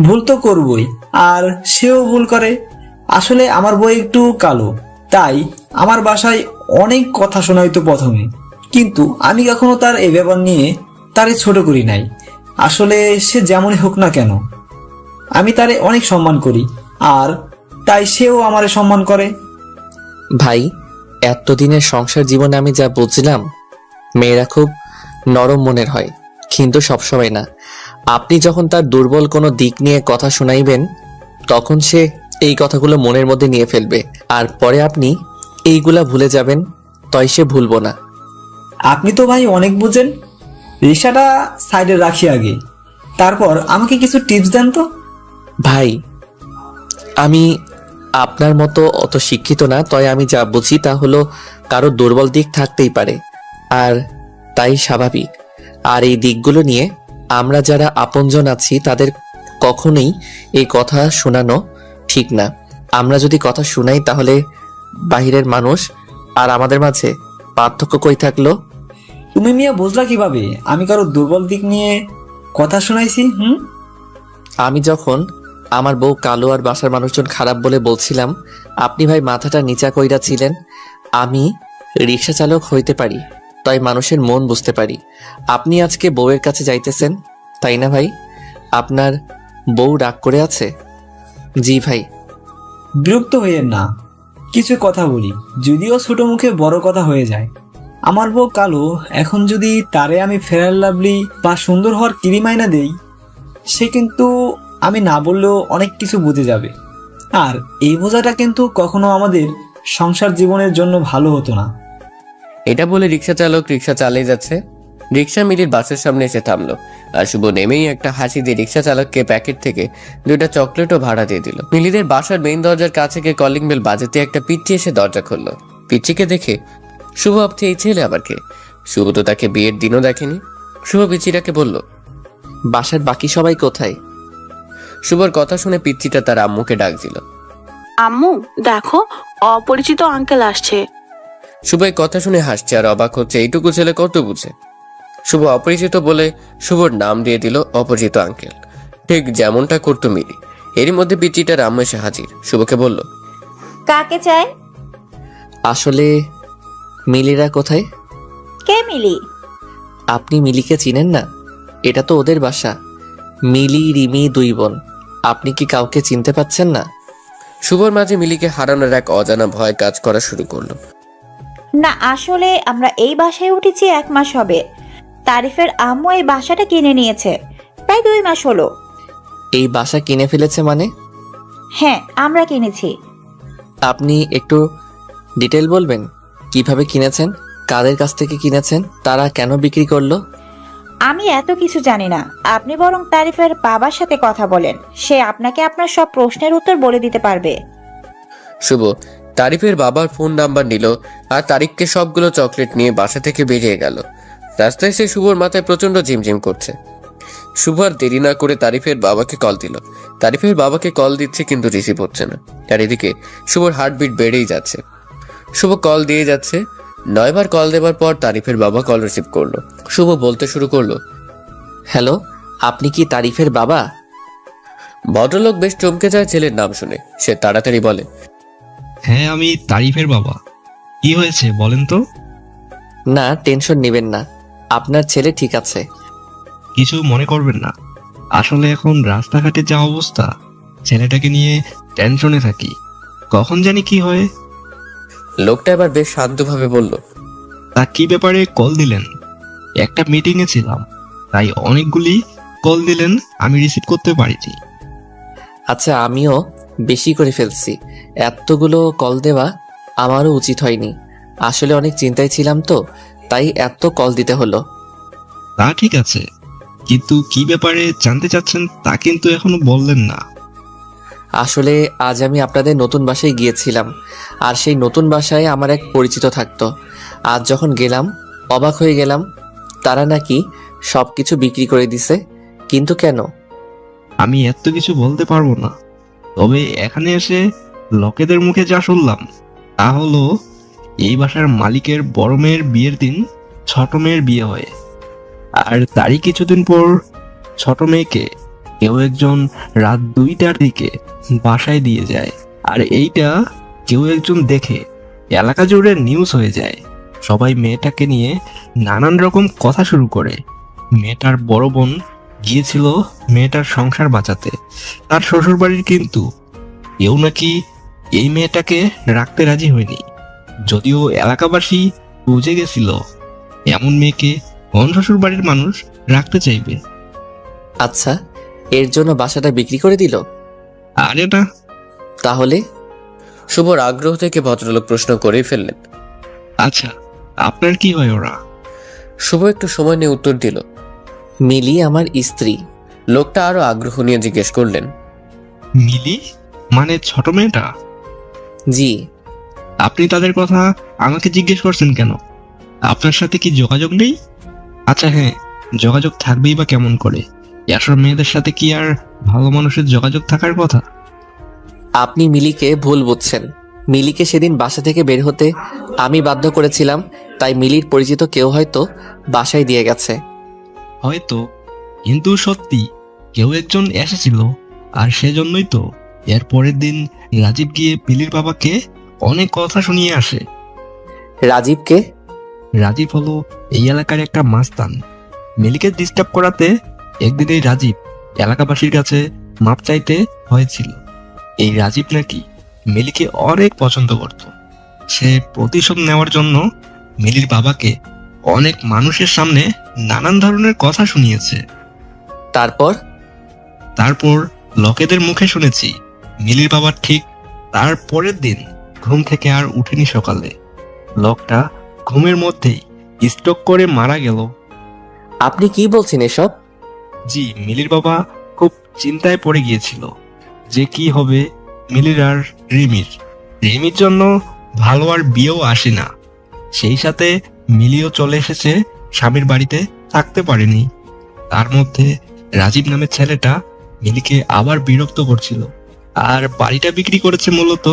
ভুল তো করবই, আর সেও ভুল করে। আসলে আমার বউ একটু কালো, তাই আমার বাসায় অনেক কথা শোনাইতো প্রথমে, কিন্তু আমি কখনো তার এই ব্যাপার নিয়ে তারে ছোট করি নাই। আসলে সে যেমনই হোক না কেন, আমি তারে অনেক সম্মান করি, আর তাই সেও আমারে সম্মান করে। ভাই, এতদিনের সংসার জীবনে আমি যা বুঝলাম, মেয়েরা খুব নরম মনের হয়, কিন্তু সবসময় না। আপনি যখন তার দুর্বল কোনো দিক নিয়ে কথা শোনাইবেন, তখন সে এই কথাগুলো মনের মধ্যে নিয়ে ফেলবে, আর পরে আপনি এইগুলা ভুলে যাবেন, তাই সে ভুলবো না। আপনি তো ভাই অনেক বুঝেন। রিক্সাটা সাইডে রাখি আগে, তারপর আমাকে কিছু টিপস দেন তো। ভাই, আমি আপনার মতো অত শিক্ষিত না, তাই আমি যা বুঝি তা হলো কারো দুর্বল দিক থাকতেই পারে, আর তাই স্বাভাবিক। আর এই দিকগুলো নিয়ে আমরা যারা আপনজন আছি তাদের কখনোই এই কথা শোনানো ঠিক না। আমরা যদি কথা শুনাই তাহলে বাহিরের মানুষ আর আমাদের মাঝে পার্থক্য কই থাকলো? তুমি মিয়া বুঝলা কিভাবে আমি কারো দুর্বল দিক নিয়ে কথা শোনাইছি? আমি যখন আমার বউ কালো আর বাসার মানুষজন খারাপ বলে বলছিলাম, আপনি ভাই মাথাটা নিচা কইরা ছিলেন। আমি রিক্সা চালক হইতে পারি, তাই মানুষের মন বুঝতে পারি। আপনি আজকে বউয়ের কাছে যাইতেছেন, তাই না ভাই? আপনার বউ রাগ করে আছে? জি ভাই। বিরক্ত হইয়েন না, কিছু কথা বলি, যদিও ছোট মুখে বড় কথা হয়ে যায়। আমার বউ কালো, এখন যদি তারে আমি ফেয়ার লাভলি বা সুন্দর হওয়ার ক্রিম আইনা দেই, সে কিন্তু আমি না বললেও অনেক কিছু বুঝে যাবে, আর এই বোঝাটা কিন্তু কখনো আমাদের সংসার জীবনের জন্য ভালো হতো না। এটা বলে রিক্সা চালক রিক্সা চালিয়ে যাচ্ছে। রিক্সা মিলির বাসের সামনে এসে থামলো, আর শুভ নেমেই একটা হাসি দিয়ে রিক্সা চালককে প্যাকেট থেকে 2টা চকলেটও ভাড়া দিয়ে দিল। মিলিদের বাসার মেইন দরজার কাছে গিয়ে কলিং বেল বাজাতে একটা পিচ্চি এসে দরজা খুললো। পিচ্চিকে দেখে শুভ ভাবছে এই ছেলে আবার কে? শুভ তো তাকে বিয়ের দিনও দেখেনি। শুভ পিচ্চিটাকে বলল, বাসার বাকি সবাই কোথায়? শুভর কথা শুনে পিচ্চিটা তার আম্মুকে ডাক দিল। আম্মু দেখো, অপরিচিত আঙ্কেল আসছে। শুভ এই কথা শুনে হাসছে আর অবাক হচ্ছে, এইটুকু ছেলে কত বুঝে। শুভ অপরিচিত বলে শুভর নাম দিয়ে দিল অপরিচিত আঙ্কেল, ঠিক যেমনটা করতো মিলি। এরই মধ্যে পিচ্চিটার আম্মু এসে হাজির। শুভকে বলল, কাকে চাই? আসলে মিলিরা কোথায়? কে মিলি? আপনি মিলিকে চিনেন না? এটা তো ওদের বাসা। মিলি, রিমি 2 বোন। আপনি কি কাউকে চিনতে পাচ্ছেন না? শুভর মাঝে মিলিকে হারানোর এক অজানা ভয় কাজ করা শুরু করলো। না, আসলে আমরা এই বাসায় উঠেছি 1 মাস হবে। তারিফের আম্মু এই বাসাটা কিনে নিয়েছে, প্রায় 2 মাস হলো। এই বাসা কিনে ফেলেছে মানে? হ্যাঁ, আমরা কিনেছি। আপনি একটু ডিটেল বলবেন? কিভাবে কিনেছেন, কাদের কাছ থেকে কিনেছেন, তারা কেন বিক্রি করলো? আমি এত কিছু জানি না, আপনি বরং তারিফের বাবার সাথে কথা বলেন, সে আপনাকে আপনার সব প্রশ্নের উত্তর বলে দিতে পারবে। শুভ তারিফের বাবার ফোন নাম্বার নিল আর তারিফকে সবগুলো চকলেট নিয়ে বাসা থেকে বেরিয়ে গেল। রাস্তায় সে শুভর মাথায় প্রচন্ড ঝিমঝিম করছে। শুভ আর দেরি না করে তারিফের বাবাকে কল দিল। তারিফের বাবাকে কল দিচ্ছে কিন্তু রিসিভ হচ্ছে না, আর এদিকে শুভর হার্টবিট বেড়েই যাচ্ছে। শুভ কল দিয়ে যাচ্ছে, 9 বার কল দেবার পর তারিফের বাবা কল রিসিভ করলো। শুভ বলতে শুরু করলো, হ্যালো, আপনি কি তারিফের বাবা? ভদ্রলোক বেশ চমকে যায় ছেলের নাম শুনে। সে তাড়াতাড়ি বলে, হ্যাঁ, আমি তারিফের বাবা। কি হয়েছে বলেন তো? না, টেনশন নেবেন না, আপনার ছেলে ঠিক আছে। কিছু মনে করবেন না, আসলে এখন রাস্তাঘাটে যা অবস্থা, ছেলেটাকে নিয়ে টেনশনে থাকি, কখন জানি কি হয়। লোকটা এবার বেশ শান্তভাবে বলল, তা কি ব্যাপারে কল দিলেন? একটা মিটিংয়ে ছিলাম, তাই অনেকগুলি কল দিলেন, আমি রিসিভ করতে পারিনি। আচ্ছা, আমিও বেশি করে ফেলছি, এতগুলো কল দেওয়া আমারও উচিত হয়নি। আসলে অনেক চিন্তায় ছিলাম তো, তাই এত কল দিতে হলো। তা ঠিক আছে, কিন্তু কি ব্যাপারে জানতে চাচ্ছেন তা কিন্তু এখনো বললেন না। আসলে আজ আমি আপনাদের নতুন বাসায় গিয়েছিলাম, আর সেই নতুন বাসায় আমার এক পরিচিত থাকতো। আজ যখন গেলাম অবাক হয়ে গেলাম, তারা নাকি সব কিছু বিক্রি করে দিছে। কিন্তু কেন? আমি এত কিছু বলতে পারবো না, তবে এখানে এসে লোকেদের মুখে যা শুনলাম তা হলো এই বাসার মালিকের বড় মেয়ের বিয়ের দিন ছোট মেয়ের বিয়ে হয়, আর তারই কিছুদিন পর ছোট মেয়েকে কেউ একজন রাত 2টার দিকে বাসায় দিয়ে যায়। আর এইটা কেউ একজন দেখে এলাকা জুড়ে নিউজ হয়ে যায়। সবাই মেয়েটাকে নিয়ে নানান রকম কথা শুরু করে। মেয়েটার বড় বোন গিয়েছিল মেয়েটার সংসার বাঁচাতে তার শ্বশুর বাড়ির, কিন্তু কেউ নাকি এই মেয়েটাকে রাখতে রাজি হয়নি। যদিও এলাকাবাসী বুঝে গেছিল এমন মেয়েকে কোন শ্বশুর বাড়ির মানুষ রাখতে চাইবে। আচ্ছা, এর জন্য বাসাটা বিক্রি করে দিল? আরে না, তাহলে? শুভর আগ্রহ থেকে ভদ্রলোক প্রশ্ন করেই ফেললেন। আচ্ছা আপনার কি হয় ওরা? শুভ একটু সময় নিয়ে উত্তর দিল, মিলি আমার স্ত্রী। লোকটা আরো আগ্রহ নিয়ে জিজ্ঞেস করলেন, মিলি মানে ছোট মেয়েটা? জি। আপনি তাদের কথা আমাকে জিজ্ঞেস করছেন কেন? আপনার সাথে কি যোগাযোগ নেই? আচ্ছা হ্যাঁ, যোগাযোগ থাকবেই বা কেমন করে? এসব মেয়েদের সাথে কি আর ভালো মানুষের যোগাযোগ থাকার কথা? আপনি মিলিকে ভুল বুঝছেন। মিলিকে সেদিন বাসা থেকে বের হতে আমি বাধ্য করেছিলাম, তাই মিলির পরিচিত কেউ হয়তো বাসায় দিয়ে গেছে। হয়তো, কিন্তু সত্যি কেউ একজন এসেছিল। আর সেজন্যই তো এর পরের দিন রাজীব গিয়ে মিলির বাবাকে অনেক কথা শুনিয়ে আসে। রাজীবকে? রাজীব হলো এই এলাকার একটা মাস্তান। মিলিকে ডিস্টার্ব করাতে একদিন এই রাজীব এলাকাবাসীর কাছে মাপ চাইতে হয়েছিল। এই রাজীব নাকি মিলিকে অনেক পছন্দ করত। সে প্রতিশোধ নেওয়ার জন্য মিলির বাবাকে অনেক মানুষের সামনে নানান ধরনের কথা শুনিয়েছে। তারপর লোকেদের মুখে শুনেছি মিলির বাবা ঠিক তার পরের দিন ঘুম থেকে আর উঠেনি। সকালে লোকটা ঘুমের মধ্যেই স্ট্রোক করে মারা গেল। আপনি কি বলছেন এসব? জি, মিলির বাবা খুব চিন্তায় পড়ে গিয়েছিল যে কি হবে মিলির আর রিমির জন্য ভালো আর বিয়েও আসে না। সেই সাথে মিলিও চলে এসেছে স্বামীর বাড়িতে, থাকতে পারেনি। তার মধ্যে রাজীব নামের ছেলেটা মিলিকে আবার বিরক্ত করছিল। আর বাড়িটা বিক্রি করেছে মূলত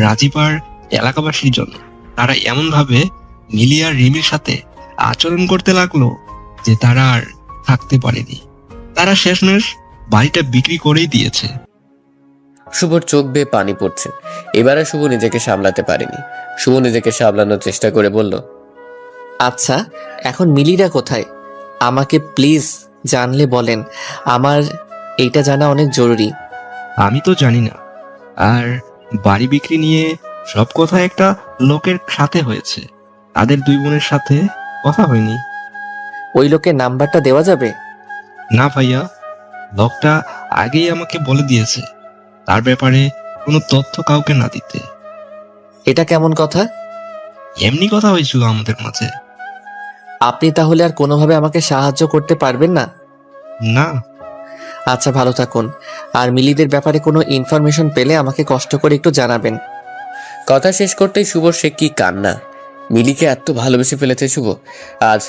রাজীব আর এলাকাবাসীর জন্য। তারা এমন ভাবে মিলি আর রিমির সাথে আচরণ করতে লাগলো যে তারা আর থাকতে পারেনি। তারা শেষমেশ বাড়িটা বিক্রি করেই দিয়েছে। শুভর চোখ বেয়ে পানি পড়ছে। এবারে শুভ নিজেকে সামলাতে পারেনি। শুভ নিজেকে সামলানোর চেষ্টা করে বলল, আচ্ছা এখন মিলিরা কোথায়? আমাকে প্লিজ জানলে বলেন, আমার এইটা জানা অনেক জরুরি। আমি তো জানি না। আর বাড়ি বিক্রি নিয়ে সব কথা একটা লোকের সাথে হয়েছে, তাদের দুই বোনের সাথে কথা হয়নি। ওই লোকের নাম্বারটা দেওয়া যাবে? না ভাইয়া, লোকটা আগেই আমাকে বলে দিয়েছে তার ব্যাপারে কোনো তথ্য কাউকে না দিতে। এটা কেমন কথা? এমনি কথা হয়েছিল আমাদের মাঝে। আপনি তাহলে আর কোনোভাবে আমাকে সাহায্য করতে পারবেন না? না। আচ্ছা ভালো থাকুন। আর মিলিদের ব্যাপারে কোনো ইনফরমেশন পেলে আমাকে কষ্ট করে একটু জানাবেন। কথা শেষ করতেই শুভ সে কি কান্না। মিলিকে এত ভালোবেসে ফেলেছে শুভ, আজ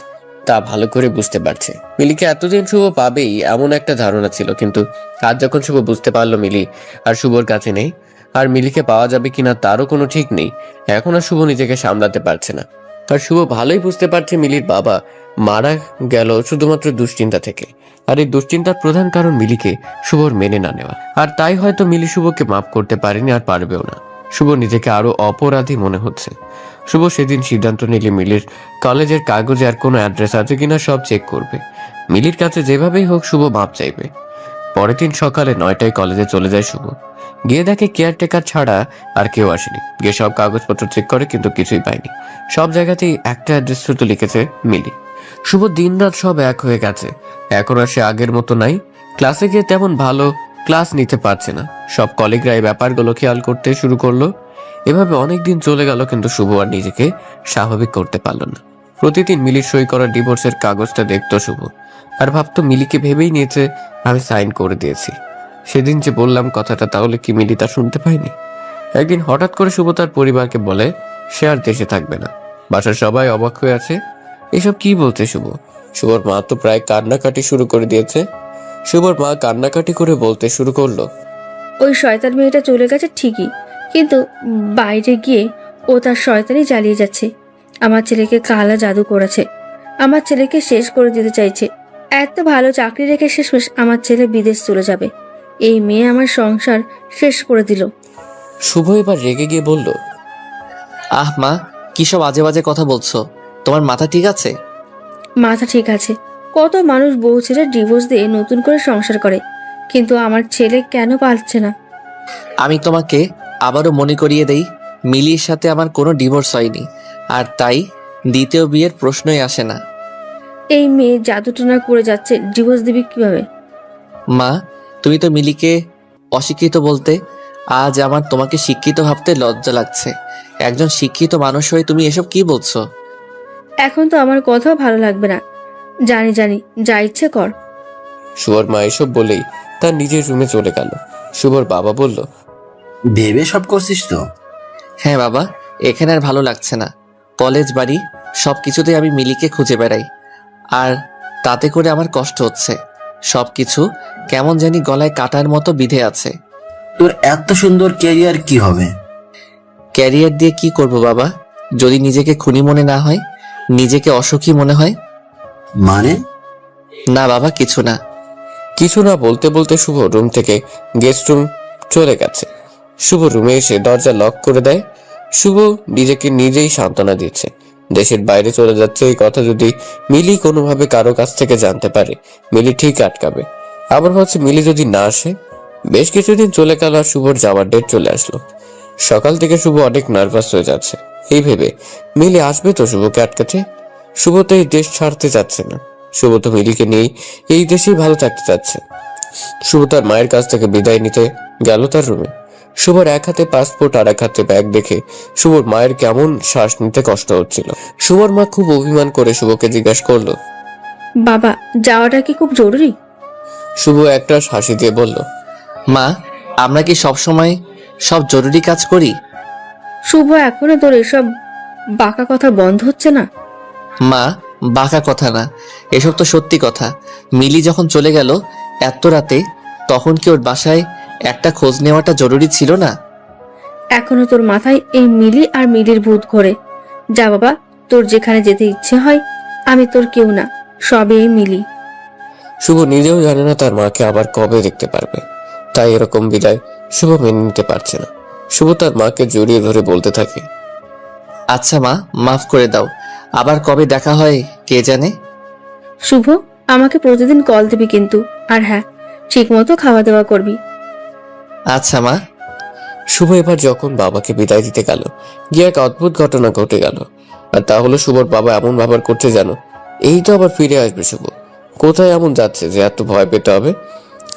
তা ভালো করে বুঝতে পারছে। মিলিকে এতদিন শুভ পাবেই এমন একটা ধারণা ছিল, কিন্তু আজ যখন শুভ বুঝতে পারলো মিলি আর শুভর কাছে নেই, আর মিলিকে পাওয়া যাবে কিনা তারও কোনো ঠিক নেই, এখন আর শুভ নিজেকে সামলাতে পারছে না। আর শুভ ভালোই বুঝতে পারছে মিলির বাবা মারা গেল শুধুমাত্র দুশ্চিন্তা থেকে। আর এই দুশ্চিন্তার প্রধান কারণ মিলিকে শুভর মেনে না নেওয়া। আর তাই হয়তো মিলি শুভকে মাফ করতে পারেনি, আর পারবেও না। শুভ নিজেকে আরো অপরাধী মনে হচ্ছে। শুভ সেদিন সিদ্ধান্ত নিলে মিলির কলেজের কাগজে আর কোনো অ্যাড্রেস আছে কিনা সব চেক করবে। মিলির কাছে যেভাবেই হোক শুভ মাপ চাইবে। পরের দিন সকালে 9টায় কলেজে চলে যায় শুভ। গিয়ে দেখে কেয়ারটেকার ছাড়া আর কেউ আসেনি। গিয়ে সব কাগজপত্র চেক করে, কিন্তু কিছুই পায়নি। সব জায়গাতেই একটা অ্যাড্রেস শুধু লিখেছে মিলি। শুভ দিনরাত সব এক হয়ে গেছে। এখন আর সে আগের মতো নাই। ক্লাসে গিয়ে তেমন ভালো ক্লাস নিতে পারছে না। সব কলিগরা এই ব্যাপারগুলো খেয়াল করতে শুরু করলো। এভাবে অনেক দিন চলে গেল, কিন্তু শুভ আর নিজেকে স্বাভাবিক করতে পারল না। প্রতিদিন মিলির সই করা ডিভোর্সের কাগজটা দেখতো শুভ, আর ভাবতো মিলিকে ভেবেই নিয়েছে আমি সাইন করে দিয়েছি। সেদিন যে বললাম কথাটা, তাহলে কি মিলি তা শুনতে পায়নি? একদিন হঠাৎ করে শুভ তার পরিবারকে বলে সে আর দেশে থাকবে না। বাসার সবাই অবাক হয়ে আছে, এসব কি বলছে শুভ? শুভর মা তো প্রায় কান্নাকাটি শুরু করে দিয়েছে। শুভর মা কান্নাকাটি করে বলতে শুরু করলো, ওই শয়তান মেয়েটা চলে গেছে ঠিকই, কিন্তু বাইরে গিয়ে ও তার শয়তানি চালিয়ে যাচ্ছে। আমার ছেলেকে কালা জাদু করেছে, আমার ছেলেকে শেষ করে দিতে চাইছে। এত ভালো চাকরি রেখে শেষমেশ আমার ছেলে বিদেশ চলে যাবে। এই মেয়ে আমার সংসার শেষ করে দিল। শুভ এবার রেগে গিয়ে বলল, আহ মা, কি সব আজে বাজে কথা বলছো? তোমার মাথা ঠিক আছে? মাথা ঠিক আছে। কত মানুষ বউ ছেড়ে ডিভোর্স দিয়ে নতুন করে সংসার করে, কিন্তু আমার ছেলে কেন পারছে না? আমি তোমাকে আবারও মনে করিয়ে দেই, মিলির সাথে আমার কোনো ডিভোর্স হয়নি, আর তাই দ্বিতীয় বিয়ের প্রশ্নই আসে না। এই মেয়ে জাদুটনা করে যাচ্ছে, ডিভোর্স দিবি কিভাবে? মা, তুমি তো মিলিকে অশিক্ষিত বলতে, আজ আমার তোমাকে শিক্ষিত ভাবতে লজ্জা লাগছে। একজন শিক্ষিত মানুষ হয়ে তুমি এসব কি বলছো? এখন তো আমার কথাও ভালো লাগবে না। জানি জানি, যা ইচ্ছে কর। শুভর মা এসব বলেই তার নিজের রুমে চলে গেল। শুভর বাবা বলল, ভেবে সব করছিস তো? হ্যাঁ বাবা, এখানে আর ভালো লাগছে না। কলেজ, বাড়ি সব কিছুতেই আমি মিলিকে খুঁজে বেড়াই, আর তাতে করে আমার কষ্ট হচ্ছে। সবকিছু কেমন জানি গলায় কাটার মতো বিধে আছে। তোর এত সুন্দর ক্যারিয়ার কি হবে? ক্যারিয়ার দিয়ে কি করব বাবা, যদি নিজেকে খুনি মনে না হয়, নিজেকে অসুখী মনে হয়? মানে? না বাবা, কিছু না। কিছু না বলতে বলতে শুভ রুম থেকে গেস্ট রুম চলে গেছে। শুভ রুমে এসে দরজা লক করে দেয়। শুভ নিজেকে নিজেই সান্ত্বনা দিচ্ছে, দেশের বাইরে চলে যাচ্ছে এই কথা যদি মিলি কোনোভাবে কারো কাছ থেকে জানতে পারে, মিলি ঠিক আটকাবে। আবার ভাবছে মিলি যদি না আসে। বেশ কিছুদিন চলে গেল আর শুভর যাওয়ার ডেট চলে আসলো। সকাল থেকে শুভ অনেক নার্ভাস হয়ে যাচ্ছে, এই ভেবে মিলি আসবে তো শুভকে আটকাতে। শুভ তো এই দেশ ছাড়তে চাচ্ছে না, শুভ তো মিলিকে নিয়েই এই দেশেই ভালো থাকতে চাচ্ছে। শুভ তার মায়ের কাছ থেকে বিদায় নিতে গেল তার রুমে। শুভর এক হাতে পাসপোর্ট আর এক হাতে ব্যাগ দেখে শুভর মায়ের কেমন শ্বাস নিতে কষ্ট হচ্ছিল। শুভর মা খুব অভিমান করে শুভকে জিজ্ঞাসা করলো, বাবা, যাওয়াটা কি খুব জরুরি? শুভ একটা হাসি দিয়ে বলল, মা, আমরা কি সব সময় সব জরুরি কাজ করি? শুভ, এখনো তোর এসব বাঁকা কথা বন্ধ হচ্ছে না? মা, বাঁকা কথা না, এসব তো সত্যি কথা। মিলি যখন চলে গেল এত রাতে, তখন কি ওর বাসায় একটা খোঁজ নেওয়াটা জরুরি ছিল না? এখনো তোর মাথায় এই মিলি আর মিলির ভূত ঘোরে। যা বাবা, তোর যেখানে যেতে ইচ্ছে হয়। আমি তোর কেউ না, সবই মিলি। শুভ নিজেও জানে না তার মাকে আবার কবে দেখতে পারবে, তাই এরকম বিদায় শুভ মেনে নিতে পারছে না। শুভ তার মাকে জড়িয়ে ধরে বলতে থাকে, আচ্ছা মা, মাফ করে দাও, আবার কবে দেখা হয় কে জানে। শুভ, আমাকে প্রতিদিন কল দিবি কিন্তু, আর হ্যাঁ, ঠিক মতো খাওয়া দাওয়া করবি। আচ্ছা মা। শুভ এবার যখন বাবাকে বিদায় দিতে গেল, গিয়ে এক অদ্ভুত ঘটনা ঘটে গেল। আর তা হলো শুভর বাবা এমন ব্যবহার করছে যেন এই তো আবার ফিরে আসবে শুভ। কোথায় এমন যাচ্ছে যে এত ভয় পেতে হবে?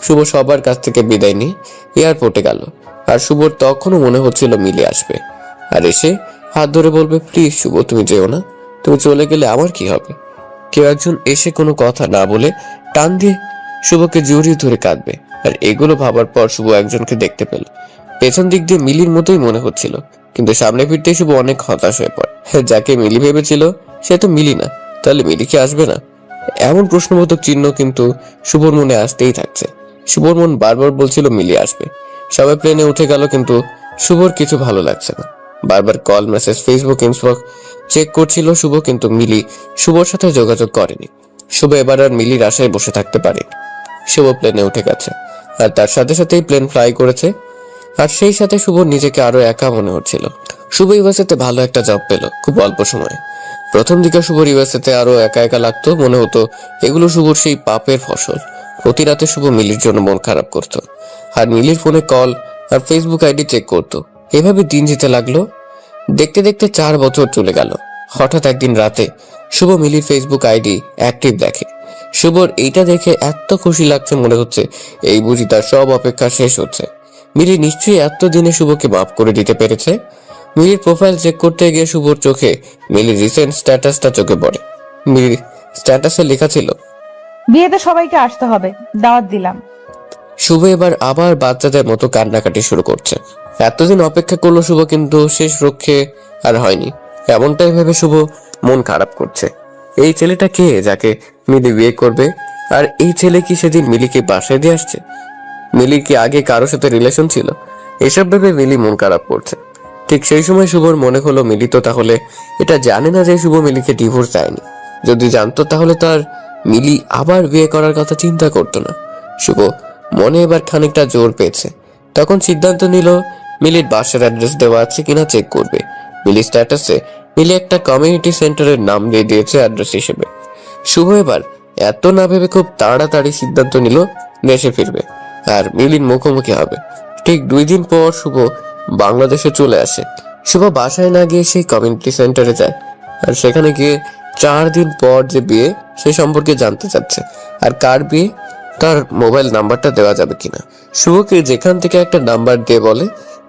শুভ সবার কাছ থেকে বিদায় নিয়ে এয়ারপোর্টে গেল, আর শুভর তখনও মনে হচ্ছিল মিলে আসবে আর এসে হাত ধরে বলবে, প্লিজ শুভ তুমি যেও না, তুমি চলে গেলে আমার কি হবে। কেউ একজন এসে কোনো কথা না বলে টান দিয়ে শুভকে জড়িয়ে ধরে কাঁদবে। আর এগুলো ভাবার পর শুভ একজনকে দেখতে পেল। পেছন দিক দিয়ে মিলির মতোই মনে হচ্ছিল, কিন্তু সামনে ফিরতে শুভ অনেক হতাশ হয়ে পড়ে। যাকে মিলি ভেবেছিল সে তো মিলি না, তাহলে মিলি কি আসবে না? এমন প্রশ্নবোধক চিহ্ন কিন্তু শুভর মনে আসতেই থাকছে। শুভর মন বারবার বলছিল মিলি আসবে। সবাই প্লেনে উঠে গেল, কিন্তু শুভর কিছু ভালো লাগছে না। বারবার call, message, Facebook, inbox check করছিল শুভ, কিন্তু মিলি শুভর সাথে যোগাযোগ করেনি। শুভ এবার আর মিলির আশায় বসে থাকতে পারেনি। শুভ প্লেনে উঠে গেছে, আর তার সাথে সাথেই প্লেন ফ্লাই করেছে। আর সেই সাথে শুভ নিজেকে আরো একা মনে হচ্ছিল। শুভ ইউএসএতে ভালো একটা জব পেল খুব অল্প সময়ে। প্রথম দিকে শুভর ইউএসএতে আরো একা একা লাগতো, মনে হতো এগুলো শুভর সেই পাপের ফসল। প্রতি রাতে শুভ মিলির জন্য মন খারাপ করত, আর মিলির ফোনে কল আর ফেসবুক আইডি চেক করত। এভাবে দিন যেতে লাগলো। দেখতে দেখতে 4 বছর চলে গেল। হঠাৎ একদিন রাতে শুভ মিলির ফেসবুক আইডি অ্যাক্টিভ দেখে। শুভর এইটা দেখে এত খুশি লাগছে, মনে হচ্ছে এই বুঝি তার সব অপেক্ষা শেষ হচ্ছে। মিলি নিশ্চয়ই এতদিনে শুভকে মাফ করে দিতে পেরেছে। মিলির প্রোফাইল চেক করতে গিয়ে শুভর চোখে মিলির রিসেন্ট স্ট্যাটাসটা চোখে পড়ে। মিলির স্ট্যাটাসে লেখা ছিল, বিয়েতে সবাইকে আসতে হবে, দাওয়াত দিলাম। শুভ এবার আবার বাচ্চাদের মতো কান্নাকাটি শুরু করছে। এতদিন অপেক্ষা করলো শুভ, কিন্তু শেষ রক্ষে আর হয়নি। এমনটাই ভেবে শুভ মন খারাপ করছে। এই ছেলেটা কে যাকে মিলি বিয়ে করবে? আর এই ছেলে কি সেদিন মিলিকে বাসায় দিয়ে আসছে? মিলির কি আগে কারোর সাথে রিলেশন ছিল? এসব ভেবে মিলি মন খারাপ করছে। ঠিক সেই সময় শুভর মনে হলো মিলি তো তাহলে এটা জানে না যে শুভ মিলিকে ডিভোর্স দেয়নি। যদি জানতো তাহলে তার মিলি আবার বিয়ে করার কথা চিন্তা করতো না। শুভ মনে এবার খানিকটা জোর পেয়েছে। তখন সিদ্ধান্ত নিল মিলির বাসার অ্যাড্রেস দেওয়া আছে কিনা চেক করবে। মিলি স্ট্যাটাসে মিলি একটা কমিউনিটি সেন্টারের নাম দিয়ে দিয়েছে অ্যাড্রেস হিসেবে। শুভ এবার এত না ভেবে খুব তাড়াতাড়ি সিদ্ধান্ত নিল দেশে ফিরবে আর মিলির মুখোমুখি হবে। ঠিক 2 দিন পর শুভ বাংলাদেশে চলে আসে। শুভ বাসায় না গিয়ে সেই কমিউনিটি সেন্টারে যায় আর সেখানে গিয়ে 4 দিন পর যে বিয়ে সে সম্পর্কে জানতে চাচ্ছে আর কার বিয়ে তার মোবাইল নাম্বারটা দেওয়া যাবে কিনা। শুভকে যেখান থেকে একটা নাম্বার দিয়ে বলে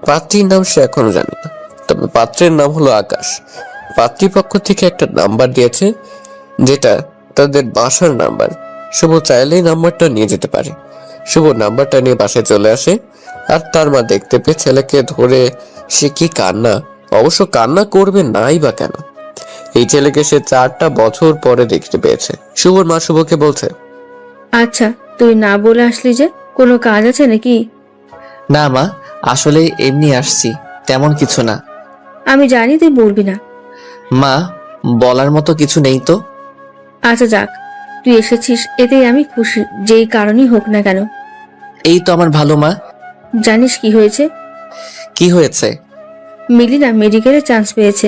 পাত্রীর নাম সে এখনো জানে না, তবে পাত্রের নাম হলো আকাশ। পাত্রীপক্ষ থেকে একটা নাম্বার দিয়েছে যেটা তাদের বাসার নাম্বার। শুভ চাইলেই নাম্বারটা নিয়ে যেতে পারে। শুভ নাম্বারটা নিয়ে বাসায় চলে আসে আর তার মা দেখতে পেয়ে ছেলেকে ধরে সে কি কান্না, অবশ্য কান্না করবে নাই বা কেন, এই ছেলেকে সে 4টা বছর পরে দেখতে পেয়েছে। শুভর মা শুভকে বলছে, আচ্ছা তুই না বলে আসলি যে, কোনো কাজ আছে নাকি? না মা, আসলে এমনি আসছি, তেমন কিছু না। আমি জানি তুই বলবি না। মা, বলার মতো কিছু নেই তো। আচ্ছা যাক, তুই এসেছিস এতেই আমি খুশি, যেই কারণই হোক না কেন। এই তো আমার ভালো মা। জানিস কি হয়েছে? কি হয়েছে? মিলি না মেডিকেলে চান্স পেয়েছে।